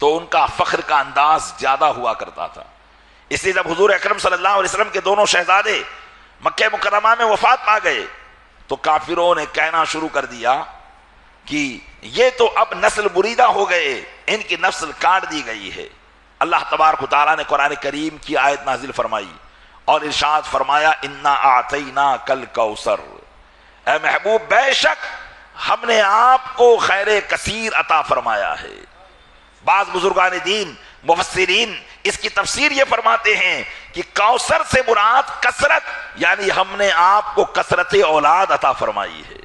تو ان کا فخر کا انداز زیادہ ہوا کرتا تھا۔ اس لیے جب حضور اکرم صلی اللہ علیہ وسلم کے دونوں شہزادے مکہ مکرمہ میں وفات پا گئے تو کافروں نے کہنا شروع کر دیا کہ یہ تو اب نسل بریدہ ہو گئے، ان کی نسل کاٹ دی گئی ہے۔ اللہ تبارک و تعالیٰ نے قرآن کریم کی آیت نازل فرمائی اور ارشاد فرمایا انا اعطیناک الکوثر، اے محبوب بے شک ہم نے آپ کو خیر کثیر عطا فرمایا ہے۔ بعض بزرگان دین مفسرین اس کی تفسیر یہ فرماتے ہیں کہ کوثر سے مراد کثرت، یعنی ہم نے آپ کو کثرت اولاد عطا فرمائی ہے،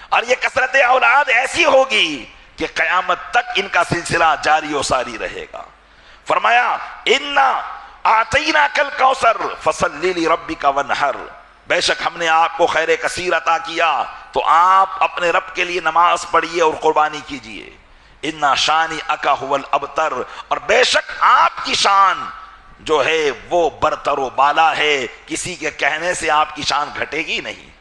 اور یہ کثرت اولاد ایسی ہوگی کہ قیامت تک ان کا سلسلہ جاری و ساری رہے گا۔ فرمایا انا اعطیناک الکوثر فصلی لربک وانحر، بے شک ہم نے آپ کو خیر کثیر عطا کیا تو آپ اپنے رب کے لیے نماز پڑھیے اور قربانی کیجیے۔ انا شانئک ھو الابتر، اور بے شک آپ کی شان جو ہے وہ برتر و بالا ہے، کسی کے کہنے سے آپ کی شان گھٹے گی نہیں۔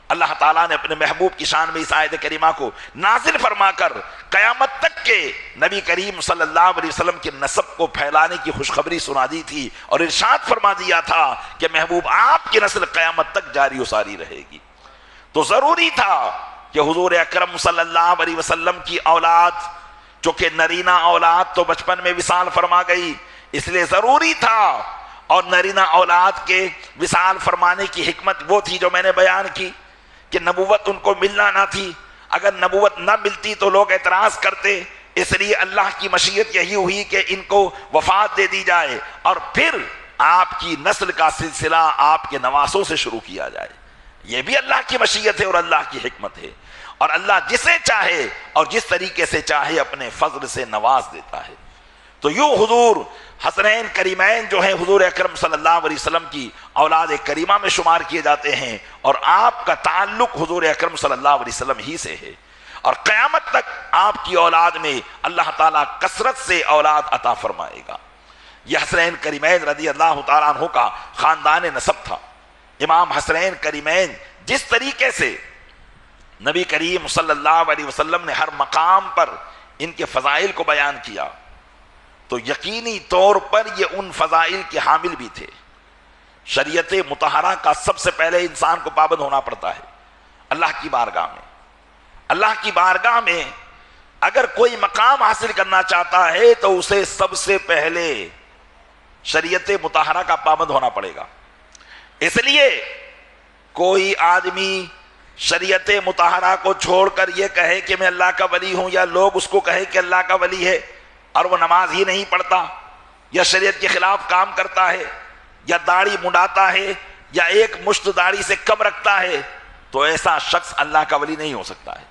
اللہ تعالیٰ نے اپنے محبوب کی شان میں اس آیت کریمہ کو نازل فرما کر قیامت تک کے نبی کریم صلی اللہ علیہ وسلم کے نسب کو پھیلانے کی خوشخبری سنا دی تھی، اور ارشاد فرما دیا تھا کہ محبوب آپ کی نسل قیامت تک جاری و ساری رہے گی۔ تو ضروری تھا کہ حضور اکرم صلی اللہ علیہ وسلم کی اولاد، چونکہ نرینہ اولاد تو بچپن میں وصال فرما گئی، اس لیے ضروری تھا، اور نرینہ اولاد کے وصال فرمانے کی حکمت وہ تھی جو میں نے بیان کی کہ نبوت ان کو ملنا نہ تھی، اگر نبوت نہ ملتی تو لوگ اعتراض کرتے، اس لیے اللہ کی مشیت یہی ہوئی کہ ان کو وفات دے دی جائے اور پھر آپ کی نسل کا سلسلہ آپ کے نواسوں سے شروع کیا جائے۔ یہ بھی اللہ کی مشیت ہے اور اللہ کی حکمت ہے، اور اللہ جسے چاہے اور جس طریقے سے چاہے اپنے فضل سے نواز دیتا ہے۔ تو یوں حضور حسنین کریمین جو ہیں حضور اکرم صلی اللہ علیہ وسلم کی اولاد کریمہ میں شمار کیے جاتے ہیں، اور آپ کا تعلق حضور اکرم صلی اللہ علیہ وسلم ہی سے ہے، اور قیامت تک آپ کی اولاد میں اللہ تعالیٰ کثرت سے اولاد عطا فرمائے گا۔ یہ حسنین کریمین رضی اللہ تعالیٰ عنہ کا خاندان نسب تھا۔ امام حسنین کریمین جس طریقے سے نبی کریم صلی اللہ علیہ وسلم نے ہر مقام پر ان کے فضائل کو بیان کیا، تو یقینی طور پر یہ ان فضائل کے حامل بھی تھے۔ شریعت مطہرہ کا سب سے پہلے انسان کو پابند ہونا پڑتا ہے اللہ کی بارگاہ میں۔ اللہ کی بارگاہ میں اگر کوئی مقام حاصل کرنا چاہتا ہے تو اسے سب سے پہلے شریعت مطہرہ کا پابند ہونا پڑے گا۔ اس لیے کوئی آدمی شریعت مطہرہ کو چھوڑ کر یہ کہے کہ میں اللہ کا ولی ہوں، یا لوگ اس کو کہے کہ اللہ کا ولی ہے اور وہ نماز ہی نہیں پڑھتا، یا شریعت کے خلاف کام کرتا ہے، یا داڑھی منڈاتا ہے، یا ایک مشت داڑھی سے کم رکھتا ہے، تو ایسا شخص اللہ کا ولی نہیں ہو سکتا ہے۔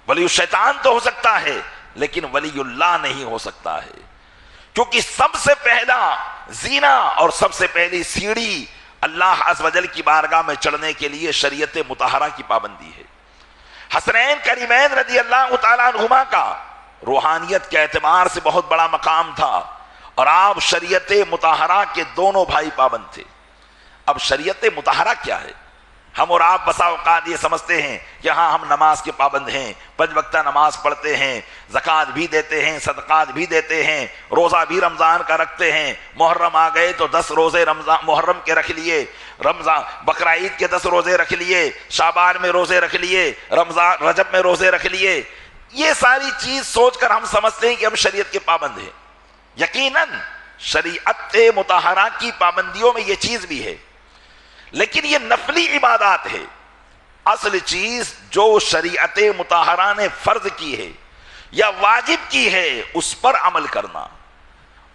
ولی الشیطان تو ہو سکتا ہے لیکن ولی اللہ نہیں ہو سکتا ہے، کیونکہ سب سے پہلا زینہ اور سب سے پہلی سیڑھی اللہ عز و جل کی بارگاہ میں چڑھنے کے لیے شریعت مطہرہ کی پابندی ہے۔ حسنین کریمین رضی اللہ تعالیٰ عنہما کا روحانیت کے اعتبار سے بہت بڑا مقام تھا، اور آپ شریعت مطہرہ کے دونوں بھائی پابند تھے۔ اب شریعت مطہرہ کیا ہے؟ ہم اور آپ بسا اوقات یہ سمجھتے ہیں کہ ہاں ہم نماز کے پابند ہیں، 5 وقتہ نماز پڑھتے ہیں، زکوٰۃ بھی دیتے ہیں، صدقات بھی دیتے ہیں، روزہ بھی رمضان کا رکھتے ہیں، محرم آ گئے تو 10 روزے رمضان محرم کے رکھ لیے، رمضان بقرعید کے 10 روزے رکھ لیے، شعبان میں روزے رکھ لیے، رمضان رجب میں روزے رکھ لیے۔ یہ ساری چیز سوچ کر ہم سمجھتے ہیں کہ ہم شریعت کے پابند ہیں۔ یقیناً شریعت مطہرہ کی پابندیوں میں یہ چیز بھی ہے، لیکن یہ نفلی عبادات ہے۔ اصل چیز جو شریعت مطہرہ نے فرض کی ہے یا واجب کی ہے اس پر عمل کرنا،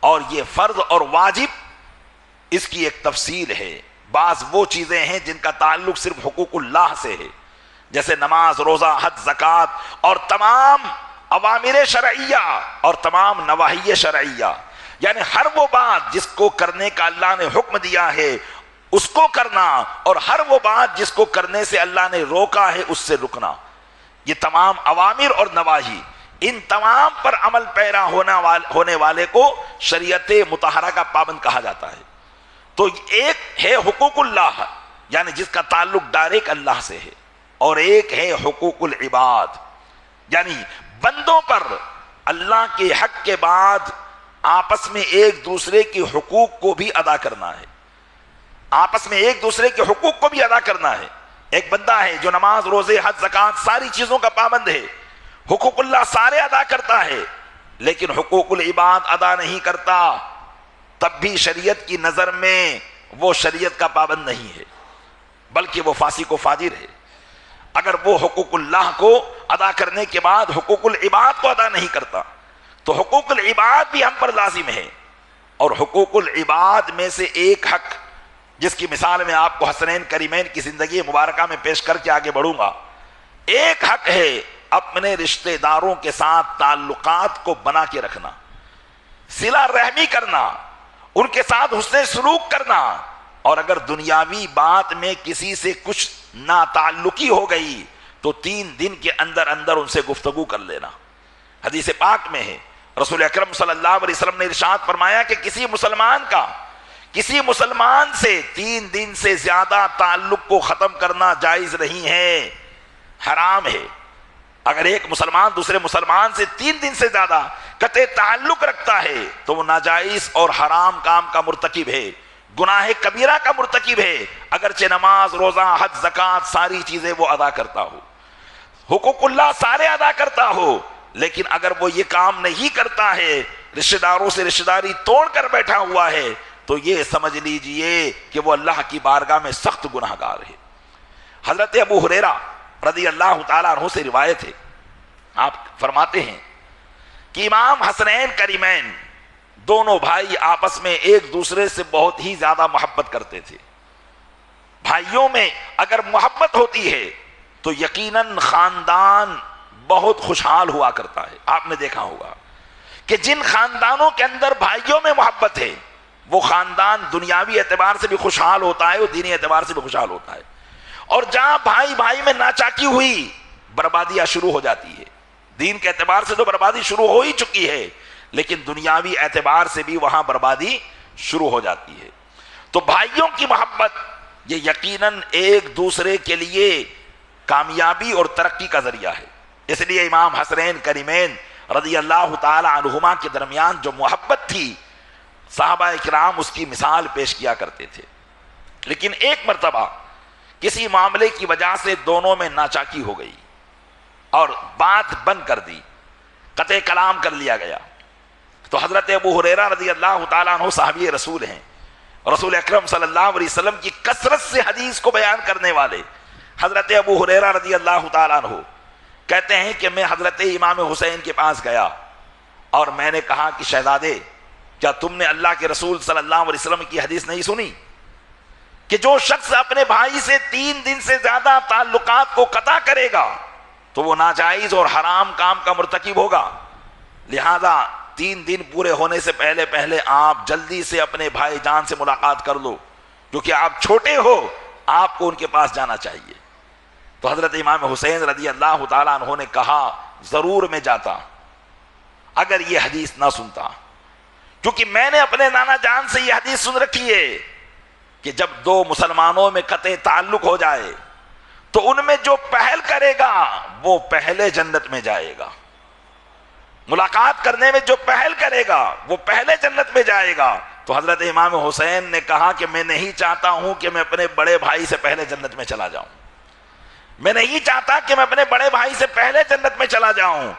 اور یہ فرض اور واجب اس کی ایک تفصیل ہے۔ بعض وہ چیزیں ہیں جن کا تعلق صرف حقوق اللہ سے ہے، جیسے نماز، روزہ، حج، زکوٰۃ، اور تمام اوامر شرعیہ اور تمام نواہی شرعیہ، یعنی ہر وہ بات جس کو کرنے کا اللہ نے حکم دیا ہے اس کو کرنا، اور ہر وہ بات جس کو کرنے سے اللہ نے روکا ہے اس سے رکنا۔ یہ تمام اوامر اور نواہی، ان تمام پر عمل پیرا ہونے والے کو شریعت مطہرہ کا پابند کہا جاتا ہے۔ تو ایک ہے حقوق اللہ، یعنی جس کا تعلق ڈائریکٹ اللہ سے ہے، اور ایک ہے حقوق العباد، یعنی بندوں پر اللہ کے حق کے بعد آپس میں ایک دوسرے کے حقوق کو بھی ادا کرنا ہے، آپس میں ایک دوسرے کے حقوق کو بھی ادا کرنا ہے۔ ایک بندہ ہے جو نماز، روزے، حج، زکوٰۃ ساری چیزوں کا پابند ہے، حقوق اللہ سارے ادا کرتا ہے، لیکن حقوق العباد ادا نہیں کرتا، تب بھی شریعت کی نظر میں وہ شریعت کا پابند نہیں ہے، بلکہ وہ فاسق و فاجر ہے۔ اگر وہ حقوق اللہ کو ادا کرنے کے بعد حقوق العباد کو ادا نہیں کرتا تو حقوق العباد بھی ہم پر لازم ہے۔ اور حقوق العباد میں سے ایک حق، جس کی مثال میں آپ کو حسنین کریمین کی زندگی مبارکہ میں پیش کر کے آگے بڑھوں گا، ایک حق ہے اپنے رشتہ داروں کے ساتھ تعلقات کو بنا کے رکھنا، صلہ رحمی کرنا، ان کے ساتھ حسن سلوک کرنا، اور اگر دنیاوی بات میں کسی سے کچھ ناتعلقی ہو گئی تو 3 دن کے اندر اندر ان سے گفتگو کر لینا۔ حدیث پاک میں ہے، رسول اکرم صلی اللہ علیہ وسلم نے ارشاد فرمایا کہ کسی مسلمان سے 3 دن سے زیادہ تعلق کو ختم کرنا جائز نہیں ہے، حرام ہے۔ اگر ایک مسلمان دوسرے مسلمان سے 3 دن سے زیادہ قطع تعلق رکھتا ہے تو وہ ناجائز اور حرام کام کا مرتکب ہے، گناہ کبیرہ کا مرتکب ہے، اگرچہ نماز، روزہ، حج، زکوٰۃ ساری چیزیں وہ ادا کرتا ہو، حقوق اللہ سارے ادا کرتا ہو، لیکن اگر وہ یہ کام نہیں کرتا ہے، رشتہ داروں سے رشتہ داری توڑ کر بیٹھا ہوا ہے، تو یہ سمجھ لیجئے کہ وہ اللہ کی بارگاہ میں سخت گناہ گار ہے۔ حضرت ابو ہریرہ رضی اللہ تعالیٰ عنہ سے روایت ہے، آپ فرماتے ہیں کہ امام حسنین کریمین دونوں بھائی آپس میں ایک دوسرے سے بہت ہی زیادہ محبت کرتے تھے۔ بھائیوں میں اگر محبت ہوتی ہے تو یقیناً خاندان بہت خوشحال ہوا کرتا ہے۔ آپ نے دیکھا ہوگا کہ جن خاندانوں کے اندر بھائیوں میں محبت ہے وہ خاندان دنیاوی اعتبار سے بھی خوشحال ہوتا ہے اور دینی اعتبار سے بھی خوشحال ہوتا ہے، اور جہاں بھائی بھائی میں ناچاکی ہوئی بربادیاں شروع ہو جاتی ہے۔ دین کے اعتبار سے تو بربادی شروع ہو ہی چکی ہے، لیکن دنیاوی اعتبار سے بھی وہاں بربادی شروع ہو جاتی ہے۔ تو بھائیوں کی محبت یہ یقیناً ایک دوسرے کے لیے کامیابی اور ترقی کا ذریعہ ہے۔ اس لیے امام حسنین کریمین رضی اللہ تعالی عنہما کے درمیان جو محبت تھی، صحابہ کرام اس کی مثال پیش کیا کرتے تھے۔ لیکن ایک مرتبہ کسی معاملے کی وجہ سے دونوں میں ناچاکی ہو گئی اور بات بند کر دی، قطع کلام کر لیا گیا۔ تو حضرت ابو ہریرہ رضی اللہ تعالیٰ عنہ صحابی رسول ہیں، رسول اکرم صلی اللہ علیہ وسلم کی کثرت سے حدیث کو بیان کرنے والے حضرت ابو ہریرہ رضی اللہ تعالیٰ عنہ کہتے ہیں کہ میں حضرت امام حسین کے پاس گیا اور میں نے کہا کہ شہزادے، کیا تم نے اللہ کے رسول صلی اللہ علیہ وسلم کی حدیث نہیں سنی کہ جو شخص اپنے بھائی سے 3 دن سے زیادہ تعلقات کو قطع کرے گا تو وہ ناجائز اور حرام کام کا مرتکب ہوگا، لہذا 3 دن پورے ہونے سے پہلے آپ جلدی سے اپنے بھائی جان سے ملاقات کر لو، کیونکہ آپ چھوٹے ہو، آپ کو ان کے پاس جانا چاہیے۔ تو حضرت امام حسین رضی اللہ تعالیٰ عنہ نے کہا ضرور میں جاتا اگر یہ حدیث نہ سنتا، کیونکہ میں نے اپنے نانا جان سے یہ حدیث سن رکھی ہے کہ جب دو مسلمانوں میں قطع تعلق ہو جائے تو ان میں جو پہل کرے گا وہ پہلے جنت میں جائے گا، ملاقات کرنے میں جو پہل کرے گا وہ پہلے جنت میں جائے گا۔ تو حضرت امام حسین نے کہا کہ میں نہیں چاہتا ہوں کہ میں اپنے بڑے بھائی سے پہلے جنت میں چلا جاؤں، میں نہیں چاہتا کہ میں اپنے بڑے بھائی سے پہلے جنت میں چلا جاؤں،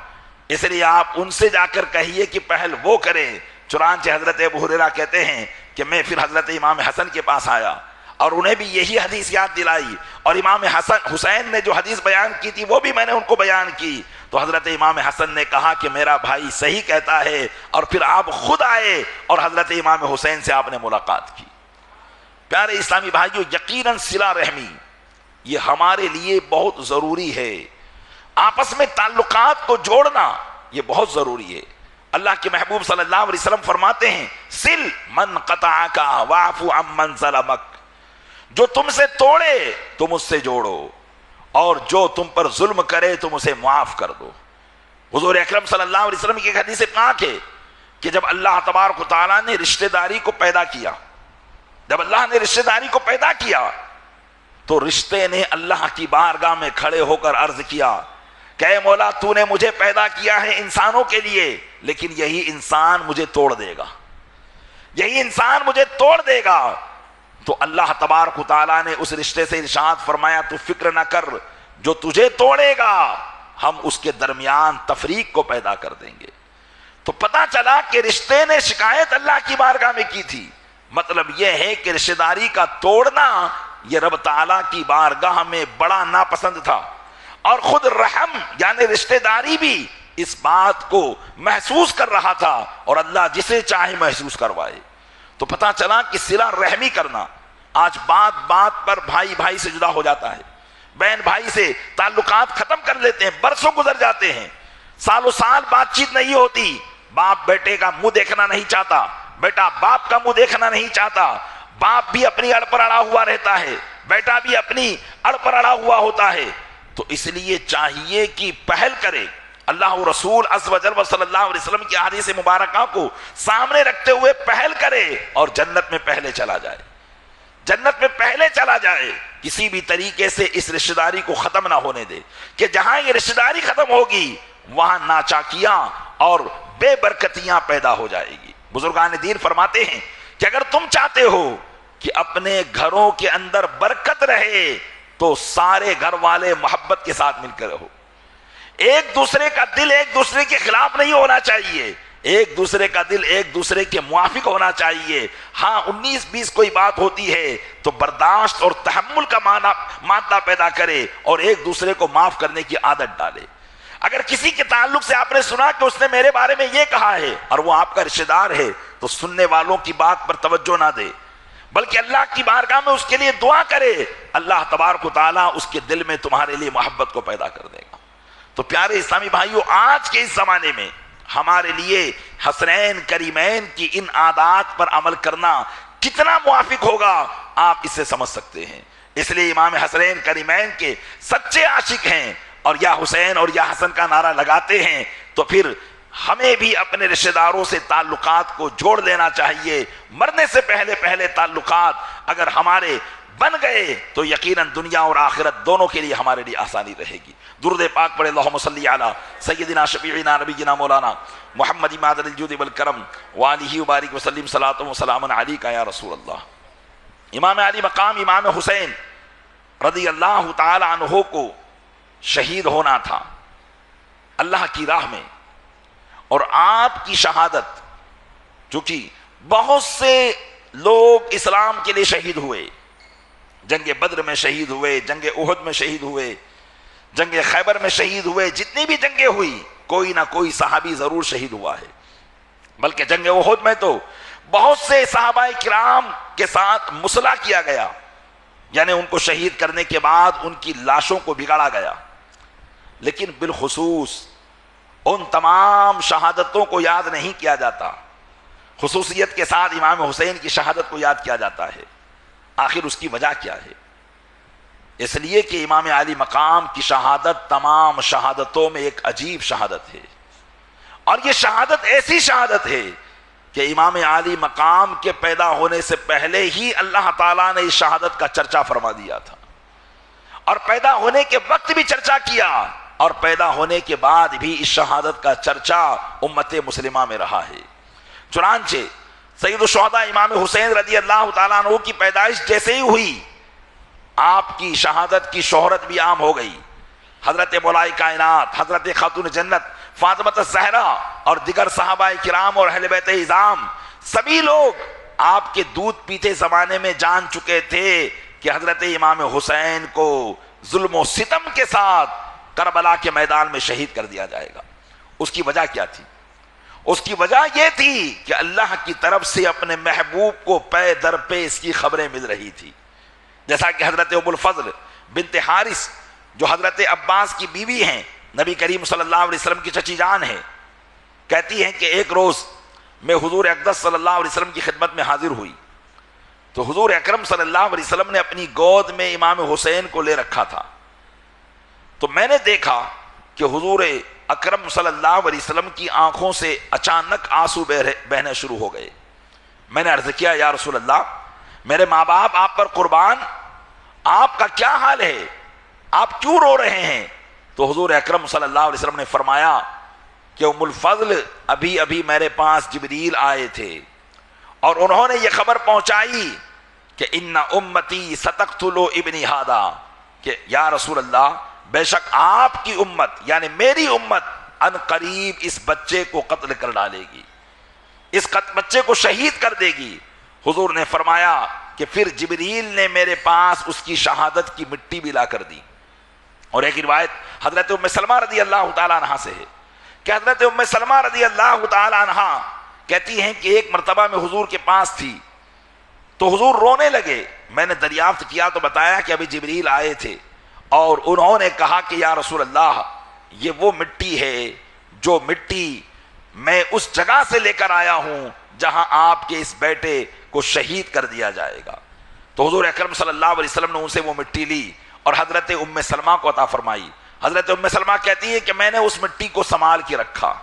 اس لیے آپ ان سے جا کر کہیے کہ پہل وہ کریں۔ چنانچہ حضرت ابو ہریرہ کہتے ہیں کہ میں پھر حضرت امام حسن کے پاس آیا اور انہیں بھی یہی حدیث یاد دلائی، اور امام حسین نے جو حدیث بیان کی تھی وہ بھی میں نے ان کو بیان کی۔ تو حضرت امام حسن نے کہا کہ میرا بھائی صحیح کہتا ہے، اور پھر آپ خود آئے اور حضرت امام حسین سے آپ نے ملاقات کی۔ پیارے اسلامی بھائیو، یقیناً صلہ رحمی یہ ہمارے لیے بہت ضروری ہے، آپس میں تعلقات کو جوڑنا یہ بہت ضروری ہے۔ اللہ کے محبوب صلی اللہ علیہ وسلم فرماتے ہیں سل من قطعک واعف عمن ظلمک، جو تم سے توڑے تم اس سے جوڑو، اور جو تم پر ظلم کرے تم اسے معاف کر دو۔ حضور اکرم صلی اللہ علیہ وسلم کی ایک حدیث پاک ہے کہ جب اللہ تبارک و تعالیٰ نے رشتہ داری کو پیدا کیا، جب اللہ نے رشتہ داری کو پیدا کیا تو رشتے نے اللہ کی بارگاہ میں کھڑے ہو کر عرض کیا کہ اے مولا تو نے مجھے پیدا کیا ہے انسانوں کے لیے، لیکن یہی انسان مجھے توڑ دے گا، یہی انسان مجھے توڑ دے گا۔ تو اللہ تبارک و تعالیٰ نے اس رشتے سے ارشاد فرمایا تو فکر نہ کر، جو تجھے توڑے گا ہم اس کے درمیان تفریق کو پیدا کر دیں گے۔ تو پتہ چلا کہ رشتے نے شکایت اللہ کی بارگاہ میں کی تھی، مطلب یہ ہے کہ رشتہ داری کا توڑنا یہ رب تعالیٰ کی بارگاہ میں بڑا ناپسند تھا، اور خود رحم یعنی رشتہ داری بھی اس بات کو محسوس کر رہا تھا، اور اللہ جسے چاہے محسوس کروائے۔ تو پتہ چلا کہ صلہ رحمی کرنا، آج بات بات پر بھائی بھائی سے جدا ہو جاتا ہے، بہن بھائی سے تعلقات ختم کر لیتے ہیں، برسوں گزر جاتے ہیں، سالوں سال بات چیت نہیں ہوتی، باپ بیٹے کا منہ دیکھنا نہیں چاہتا، بیٹا باپ کا منہ دیکھنا نہیں چاہتا، باپ بھی اپنی اڑ پر اڑا ہوا رہتا ہے، بیٹا بھی اپنی اڑ پر اڑا ہوا ہوتا ہے۔ تو اس لیے چاہیے کہ پہل کرے، اللہ رسول عز و جل صلی اللہ علیہ وسلم کی احادیث مبارکہ کو سامنے رکھتے ہوئے پہل کرے اور جنت میں پہلے چلا جائے، جنت میں پہلے چلا جائے، کسی بھی طریقے سے اس رشتہ داری کو ختم نہ ہونے دے، کہ جہاں یہ رشتہ داری ختم ہوگی وہاں ناچاکیاں اور بے برکتیاں پیدا ہو جائے گی۔ بزرگان دین فرماتے ہیں کہ اگر تم چاہتے ہو کہ اپنے گھروں کے اندر برکت رہے تو سارے گھر والے محبت کے ساتھ مل کر رہو، ایک دوسرے کا دل ایک دوسرے کے خلاف نہیں ہونا چاہیے، ایک دوسرے کا دل ایک دوسرے کے موافق ہونا چاہیے۔ ہاں 19-20 کوئی بات ہوتی ہے تو برداشت اور تحمل کا مادہ پیدا کرے اور ایک دوسرے کو معاف کرنے کی عادت ڈالے۔ اگر کسی کے تعلق سے آپ نے سنا کہ اس نے میرے بارے میں یہ کہا ہے اور وہ آپ کا رشتہ دار ہے تو سننے والوں کی بات پر توجہ نہ دے، بلکہ اللہ کی بارگاہ میں اس کے لیے دعا کرے، اللہ تبارک و تعالیٰ اس کے دل میں تمہارے لیے محبت کو پیدا کر دے گا۔ تو پیارے اسلامی بھائیوں، آج کے اس زمانے میں ہمارے لیے حسنین کریمین کی ان عادات پر عمل کرنا کتنا موافق ہوگا آپ اس سے سمجھ سکتے ہیں۔ اس لیے امام حسنین کریمین کے سچے عاشق ہیں اور یا حسین اور یا حسن کا نعرہ لگاتے ہیں، تو پھر ہمیں بھی اپنے رشتہ داروں سے تعلقات کو جوڑ لینا چاہیے۔ مرنے سے پہلے تعلقات اگر ہمارے بن گئے تو یقیناً دنیا اور آخرت دونوں کے لیے ہمارے لیے آسانی رہے گی۔ درود پاک پڑھے، اللہم صلی علی سیدنا شفیعنا نبینا مولانا محمد معدن الجود والکرم وآلہ وبارک وسلم، صلاۃ و سلام علیک یا رسول اللہ۔ امام علی مقام امام حسین رضی اللہ تعالی عنہ کو شہید ہونا تھا اللہ کی راہ میں، اور آپ کی شہادت، چونکہ بہت سے لوگ اسلام کے لیے شہید ہوئے، جنگ بدر میں شہید ہوئے، جنگ احد میں شہید ہوئے، جنگ خیبر میں شہید ہوئے، جتنی بھی جنگیں ہوئی کوئی نہ کوئی صحابی ضرور شہید ہوا ہے، بلکہ جنگ احد میں تو بہت سے صحابہ کرام کے ساتھ مصلح کیا گیا، یعنی ان کو شہید کرنے کے بعد ان کی لاشوں کو بگاڑا گیا، لیکن بالخصوص ان تمام شہادتوں کو یاد نہیں کیا جاتا، خصوصیت کے ساتھ امام حسین کی شہادت کو یاد کیا جاتا ہے۔ آخر اس کی وجہ کیا ہے؟ اس لیے کہ امام علی مقام کی شہادت تمام شہادتوں میں ایک عجیب شہادت ہے، اور یہ شہادت ایسی شہادت ہے کہ امام عالی مقام کے پیدا ہونے سے پہلے ہی اللہ تعالیٰ نے اس شہادت کا چرچا فرما دیا تھا، اور پیدا ہونے کے وقت بھی چرچا کیا، اور پیدا ہونے کے بعد بھی اس شہادت کا چرچا امت مسلمہ میں رہا ہے۔ چنانچہ سید الشہداء امام حسین رضی اللہ تعالیٰ عنہ کی پیدائش جیسے ہی ہوئی، آپ کی شہادت کی شہرت بھی عام ہو گئی۔ حضرت مولا کائنات، حضرت خاتون جنت فاطمہ الزہرا اور دیگر صحابہ کرام اور اہل بیت اعظام، سبھی لوگ آپ کے دودھ پیتے زمانے میں جان چکے تھے کہ حضرت امام حسین کو ظلم و ستم کے ساتھ کربلا کے میدان میں شہید کر دیا جائے گا۔ اس کی وجہ کیا تھی؟ اس کی وجہ یہ تھی کہ اللہ کی طرف سے اپنے محبوب کو پے در پہ اس کی خبریں مل رہی تھی، جیسا کہ حضرت ام الفضل بنت حارث جو حضرت عباس کی بیوی ہیں، نبی کریم صلی اللہ علیہ وسلم کی چچی جان ہے، کہتی ہیں کہ ایک روز میں حضور اقدس صلی اللہ علیہ وسلم کی خدمت میں حاضر ہوئی تو حضور اکرم صلی اللہ علیہ وسلم نے اپنی گود میں امام حسین کو لے رکھا تھا، تو میں نے دیکھا کہ حضور اکرم صلی اللہ علیہ وسلم کی آنکھوں سے اچانک آنسو بہنے شروع ہو گئے۔ میں نے عرض کیا یا رسول اللہ، میرے ماں باپ آپ پر قربان، آپ کا کیا حال ہے، آپ کیوں رو رہے ہیں؟ تو حضور اکرم صلی اللہ علیہ وسلم نے فرمایا کہ ام الفضل ابھی ابھی میرے پاس جبریل آئے تھے اور انہوں نے یہ خبر پہنچائی کہ ان امتی ستقتل ابنی ہادا، کہ یا رسول اللہ بے شک آپ کی امت یعنی میری امت ان قریب اس بچے کو قتل کر ڈالے گی، اس بچے کو شہید کر دے گی۔ حضور نے فرمایا کہ پھر جبریل نے میرے پاس اس کی شہادت کی مٹی بھی لا کر دی۔ اور ایک روایت حضرت ام سلمہ رضی اللہ تعالیٰ عنہ سے ہے کہ حضرت ام سلمہ رضی اللہ تعالیٰ عنہ کہتی ہیں کہ ایک مرتبہ میں حضور کے پاس تھی تو حضور رونے لگے، میں نے دریافت کیا تو بتایا کہ ابھی جبریل آئے تھے اور انہوں نے کہا کہ یا رسول اللہ یہ وہ مٹی ہے جو مٹی میں اس جگہ سے لے کر آیا ہوں جہاں آپ کے اس بیٹے کو شہید کر دیا جائے گا۔ تو حضور اکرم صلی اللہ علیہ وسلم نے ان سے وہ مٹی لی اور حضرت ام سلمہ کو عطا فرمائی۔ حضرت ام سلمہ کہتی ہے کہ میں نے اس مٹی کو سنبھال کے رکھا،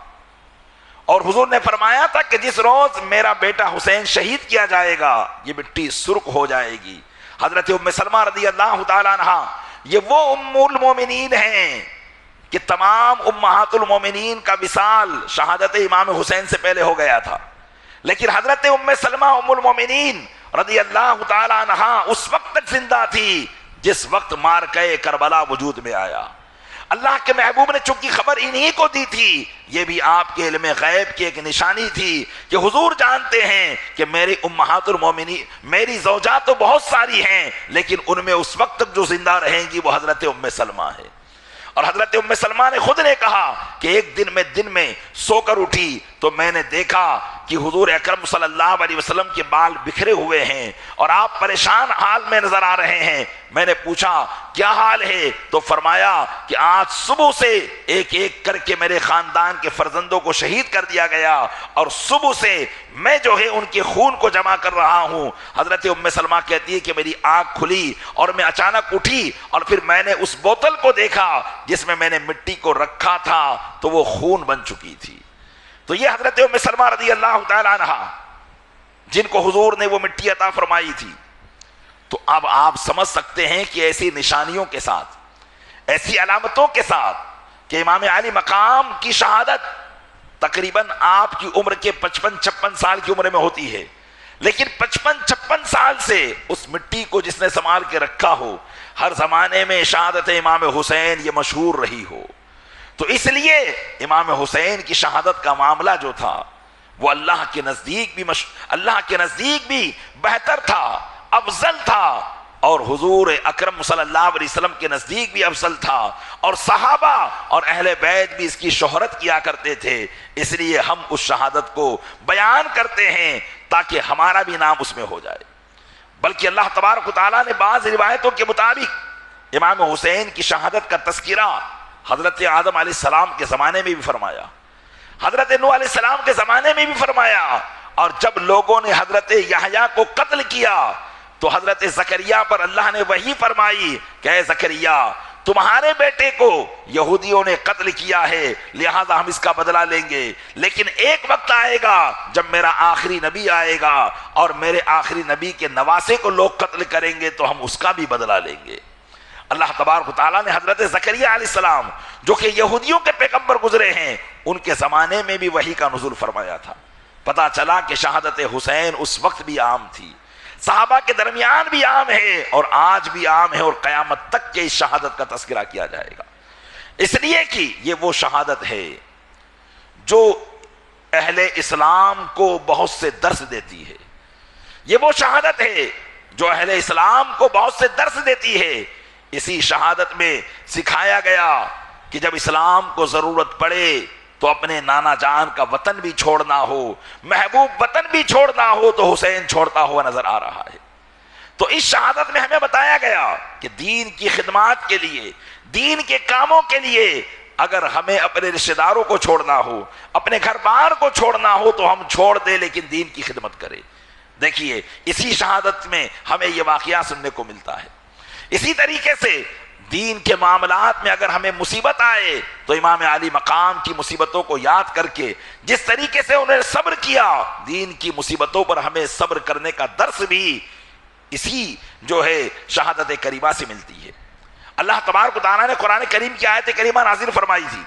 اور حضور نے فرمایا تھا کہ جس روز میرا بیٹا حسین شہید کیا جائے گا یہ مٹی سرخ ہو جائے گی۔ حضرت ام سلمہ رضی اللہ تعالیٰ عنہ یہ وہ ام المومنین ہیں کہ تمام امہات المومنین کا وصال شہادت امام حسین سے پہلے ہو گیا تھا، لیکن حضرت ام سلمہ ام المومنین رضی اللہ تعالیٰ عنہ اس وقت تک زندہ تھی جس وقت مارکہ کربلا وجود میں آیا۔ اللہ کے محبوب نے چونکہ خبر انہی کو دی تھی، یہ بھی آپ کے علم غیب کی ایک نشانی تھی کہ حضور جانتے ہیں کہ میری امہات المومنین، میری زوجات تو بہت ساری ہیں لیکن ان میں اس وقت تک جو زندہ رہیں گی وہ حضرت ام سلمہ ہے۔ اور حضرت ام سلمہ نے خود نے کہا کہ ایک دن میں سو کر اٹھی تو میں نے دیکھا کہ حضور اکرم صلی اللہ علیہ وسلم کے بال بکھرے ہوئے ہیں اور آپ پریشان حال میں نظر آ رہے ہیں۔ میں نے پوچھا کیا حال ہے تو فرمایا کہ آج صبح سے ایک ایک کر کے میرے خاندان کے فرزندوں کو شہید کر دیا گیا اور صبح سے میں جو ہے ان کے خون کو جمع کر رہا ہوں۔ حضرت ام سلمہ کہتی ہے کہ میری آنکھ کھلی اور میں اچانک اٹھی اور پھر میں نے اس بوتل کو دیکھا جس میں نے مٹی کو رکھا تھا تو وہ خون بن چکی تھی۔ تو یہ حضرت ام سلمہ رضی اللہ تعالیٰ عنہ جن کو حضور نے وہ مٹی عطا فرمائی تھی، تو اب آپ سمجھ سکتے ہیں کہ ایسی نشانیوں کے ساتھ، ایسی علامتوں کے ساتھ کہ امام علی مقام کی شہادت تقریباً آپ کی عمر کے 55-56 سال کی عمر میں ہوتی ہے، لیکن 55-56 سال سے اس مٹی کو جس نے سنبھال کے رکھا ہو، ہر زمانے میں شہادت امام حسین یہ مشہور رہی ہو، تو اس لیے امام حسین کی شہادت کا معاملہ جو تھا وہ اللہ کے نزدیک بھی بہتر تھا، افضل تھا، اور حضور اکرم صلی اللہ علیہ وسلم کے نزدیک بھی افضل تھا، اور صحابہ اور اہل بیت بھی اس کی شہرت کیا کرتے تھے۔ اس لیے ہم اس شہادت کو بیان کرتے ہیں تاکہ ہمارا بھی نام اس میں ہو جائے۔ بلکہ اللہ تبارک و تعالیٰ نے بعض روایتوں کے مطابق امام حسین کی شہادت کا تذکرہ حضرت آدم علیہ السلام کے زمانے میں بھی فرمایا، حضرت نوح علیہ السلام کے زمانے میں بھی فرمایا، اور جب لوگوں نے حضرت یحییٰ کو قتل کیا تو حضرت زکریا پر اللہ نے وحی فرمائی کہ اے زکریا تمہارے بیٹے کو یہودیوں نے قتل کیا ہے لہذا ہم اس کا بدلہ لیں گے، لیکن ایک وقت آئے گا جب میرا آخری نبی آئے گا اور میرے آخری نبی کے نواسے کو لوگ قتل کریں گے تو ہم اس کا بھی بدلہ لیں گے۔ اللہ تبارک و تعالیٰ نے حضرت زکریا علیہ السلام جو کہ یہودیوں کے پیغمبر گزرے ہیں ان کے زمانے میں بھی وحی کا نزول فرمایا تھا۔ پتا چلا کہ شہادت حسین اس وقت بھی عام تھی، صحابہ کے درمیان بھی عام ہے اور آج بھی عام ہے، اور قیامت تک کے اس شہادت کا تذکرہ کیا جائے گا، اس لیے کہ یہ وہ شہادت ہے جو اہل اسلام کو بہت سے درس دیتی ہے۔ یہ وہ شہادت ہے جو اہل اسلام کو بہت سے درس دیتی ہے۔ اسی شہادت میں سکھایا گیا کہ جب اسلام کو ضرورت پڑے تو اپنے نانا جان کا وطن بھی چھوڑنا ہو، محبوب وطن بھی چھوڑنا ہو تو حسین چھوڑتا ہوا نظر آ رہا ہے۔ تو اس شہادت میں ہمیں بتایا گیا کہ دین کی خدمات کے لیے، دین کے کاموں کے لیے اگر ہمیں اپنے رشتہ داروں کو چھوڑنا ہو، اپنے گھر بار کو چھوڑنا ہو تو ہم چھوڑ دیں، لیکن دین کی خدمت کریں۔ دیکھیے اسی شہادت میں ہمیں یہ واقعہ سننے کو ملتا ہے۔ اسی طریقے سے دین کے معاملات میں اگر ہمیں مصیبت آئے تو امام علی مقام کی مصیبتوں کو یاد کر کے جس طریقے سے انہیں صبر کیا، دین کی مصیبتوں پر ہمیں صبر کرنے کا درس بھی اسی جو ہے شہادت کریمہ سے ملتی ہے۔ اللہ تبارک و تعالیٰ نے قرآن کریم کی آیت کریمہ نازل فرمائی تھی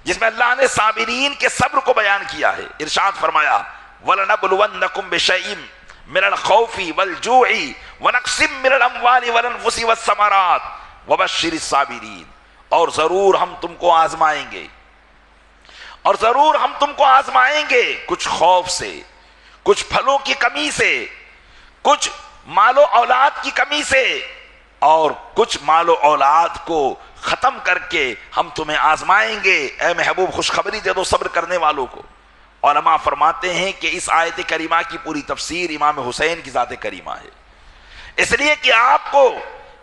جس میں اللہ نے صابرین کے صبر کو بیان کیا ہے۔ ارشاد فرمایا وَلَنَبْلُوَنَّكُمْ بِشَيْءٍ مِّنَ الْخَوْفِ وَالْجُوعِ وَنَقْصٍ مِّنَ الْأَمْوَالِ وَالْأَنفُسِ وَالثَّمَرَاتِ وَبَشِّرِ الصَّابِرِينَ، اور ضرور ہم تم کو آزمائیں گے، اور ضرور ہم تم کو آزمائیں گے کچھ خوف سے، کچھ پھلوں کی کمی سے، کچھ مال و اولاد کی کمی سے، اور کچھ مال و اولاد کو ختم کر کے ہم تمہیں آزمائیں گے۔ اے محبوب خوشخبری دے دو صبر کرنے والوں کو۔ علماء فرماتے ہیں کہ اس آیت کریمہ کی پوری تفسیر امام حسین کی ذات کریمہ ہے، اس لیے کہ آپ کو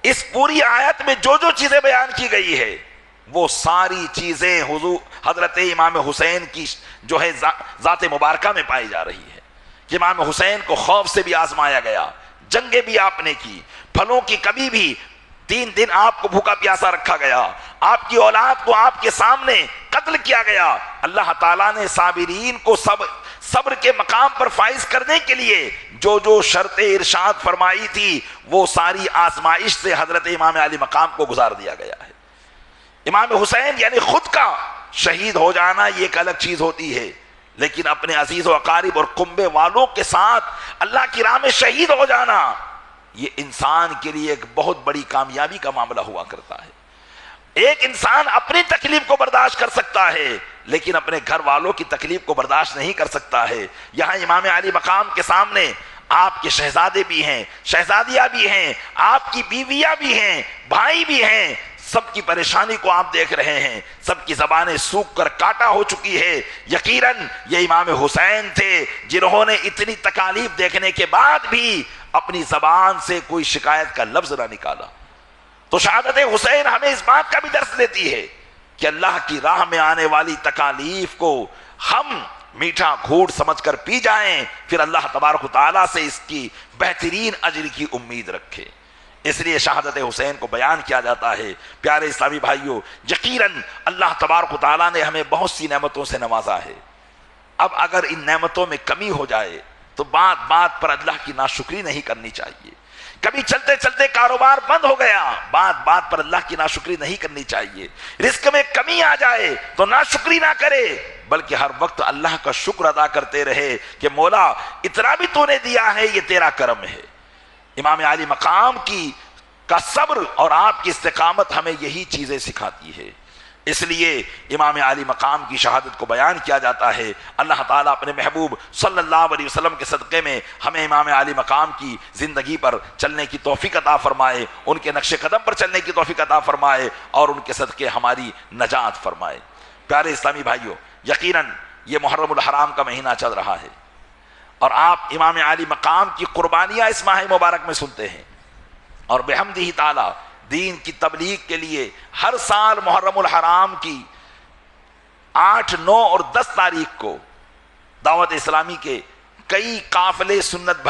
اس پوری آیت میں جو جو چیزیں بیان کی گئی ہے وہ ساری چیزیں حضور حضرت امام حسین کی جو ہے ذات مبارکہ میں پائی جا رہی ہے کہ امام حسین کو خوف سے بھی آزمایا گیا، جنگیں بھی آپ نے کی، پھلوں کی کمی بھی، 3 دن آپ کو بھوکا پیاسا رکھا گیا، آپ کی اولاد کو آپ کے سامنے قتل کیا گیا۔ اللہ تعالیٰ نے صابرین کو صبر کے مقام پر فائز کرنے کے لیے جو جو شرطیں ارشاد فرمائی تھی وہ ساری آزمائش سے حضرت امام علی مقام کو گزار دیا گیا ہے۔ امام حسین یعنی خود کا شہید ہو جانا یہ ایک الگ چیز ہوتی ہے، لیکن اپنے عزیز و اقارب اور کنبے والوں کے ساتھ اللہ کی راہ میں شہید ہو جانا یہ انسان کے لیے ایک بہت بڑی کامیابی کا معاملہ ہوا کرتا ہے۔ ایک انسان اپنی تکلیف کو برداشت کر سکتا ہے لیکن اپنے گھر والوں کی تکلیف کو برداشت نہیں کر سکتا ہے۔ یہاں امام علی مقام کے سامنے آپ کے شہزادے بھی ہیں، شہزادیاں بھی ہیں، آپ کی بیویاں بھی ہیں، بھائی بھی ہیں، سب کی پریشانی کو آپ دیکھ رہے ہیں، سب کی زبانیں سوکھ کر کاٹا ہو چکی ہے۔ یقیناً یہ امام حسین تھے جنہوں نے اتنی تکالیف دیکھنے کے بعد بھی اپنی زبان سے کوئی شکایت کا لفظ نہ نکالا۔ تو شہادت حسین ہمیں اس بات کا بھی درس دیتی ہے کہ اللہ کی راہ میں آنے والی تکالیف کو ہم میٹھا گھونٹ سمجھ کر پی جائیں، پھر اللہ تبارک و تعالیٰ سے اس کی بہترین اجر کی امید رکھے۔ اس لیے شہادت حسین کو بیان کیا جاتا ہے۔ پیارے اسلامی بھائیوں، یقیناً اللہ تبارک و تعالیٰ نے ہمیں بہت سی نعمتوں سے نوازا ہے۔ اب اگر ان نعمتوں میں کمی ہو جائے تو بات بات پر اللہ کی ناشکری نہیں کرنی چاہیے۔ کبھی چلتے چلتے کاروبار بند ہو گیا، بات بات پر اللہ کی ناشکری نہیں کرنی چاہیے۔ رزق میں کمی آ جائے تو ناشکری نہ کرے بلکہ ہر وقت اللہ کا شکر ادا کرتے رہے کہ مولا اتنا بھی تو نے دیا ہے، یہ تیرا کرم ہے۔ امام علی مقام کا صبر اور آپ کی استقامت ہمیں یہی چیزیں سکھاتی ہے۔ اس لیے امام علی مقام کی شہادت کو بیان کیا جاتا ہے۔ اللہ تعالیٰ اپنے محبوب صلی اللہ علیہ وسلم کے صدقے میں ہمیں امام علی مقام کی زندگی پر چلنے کی توفیق عطا فرمائے، ان کے نقش قدم پر چلنے کی توفیق عطا فرمائے اور ان کے صدقے ہماری نجات فرمائے۔ پیارے اسلامی بھائیوں، یقیناً یہ محرم الحرام کا مہینہ چل رہا ہے اور آپ امام علی مقام کی قربانیاں اس ماہ مبارک میں سنتے ہیں، اور بحمدہ تعالیٰ دین کی تبلیغ کے لیے ہر سال محرم الحرام کی 8، 9 اور 10 تاریخ کو دعوت اسلامی کے کئی قافلے سنت بھرے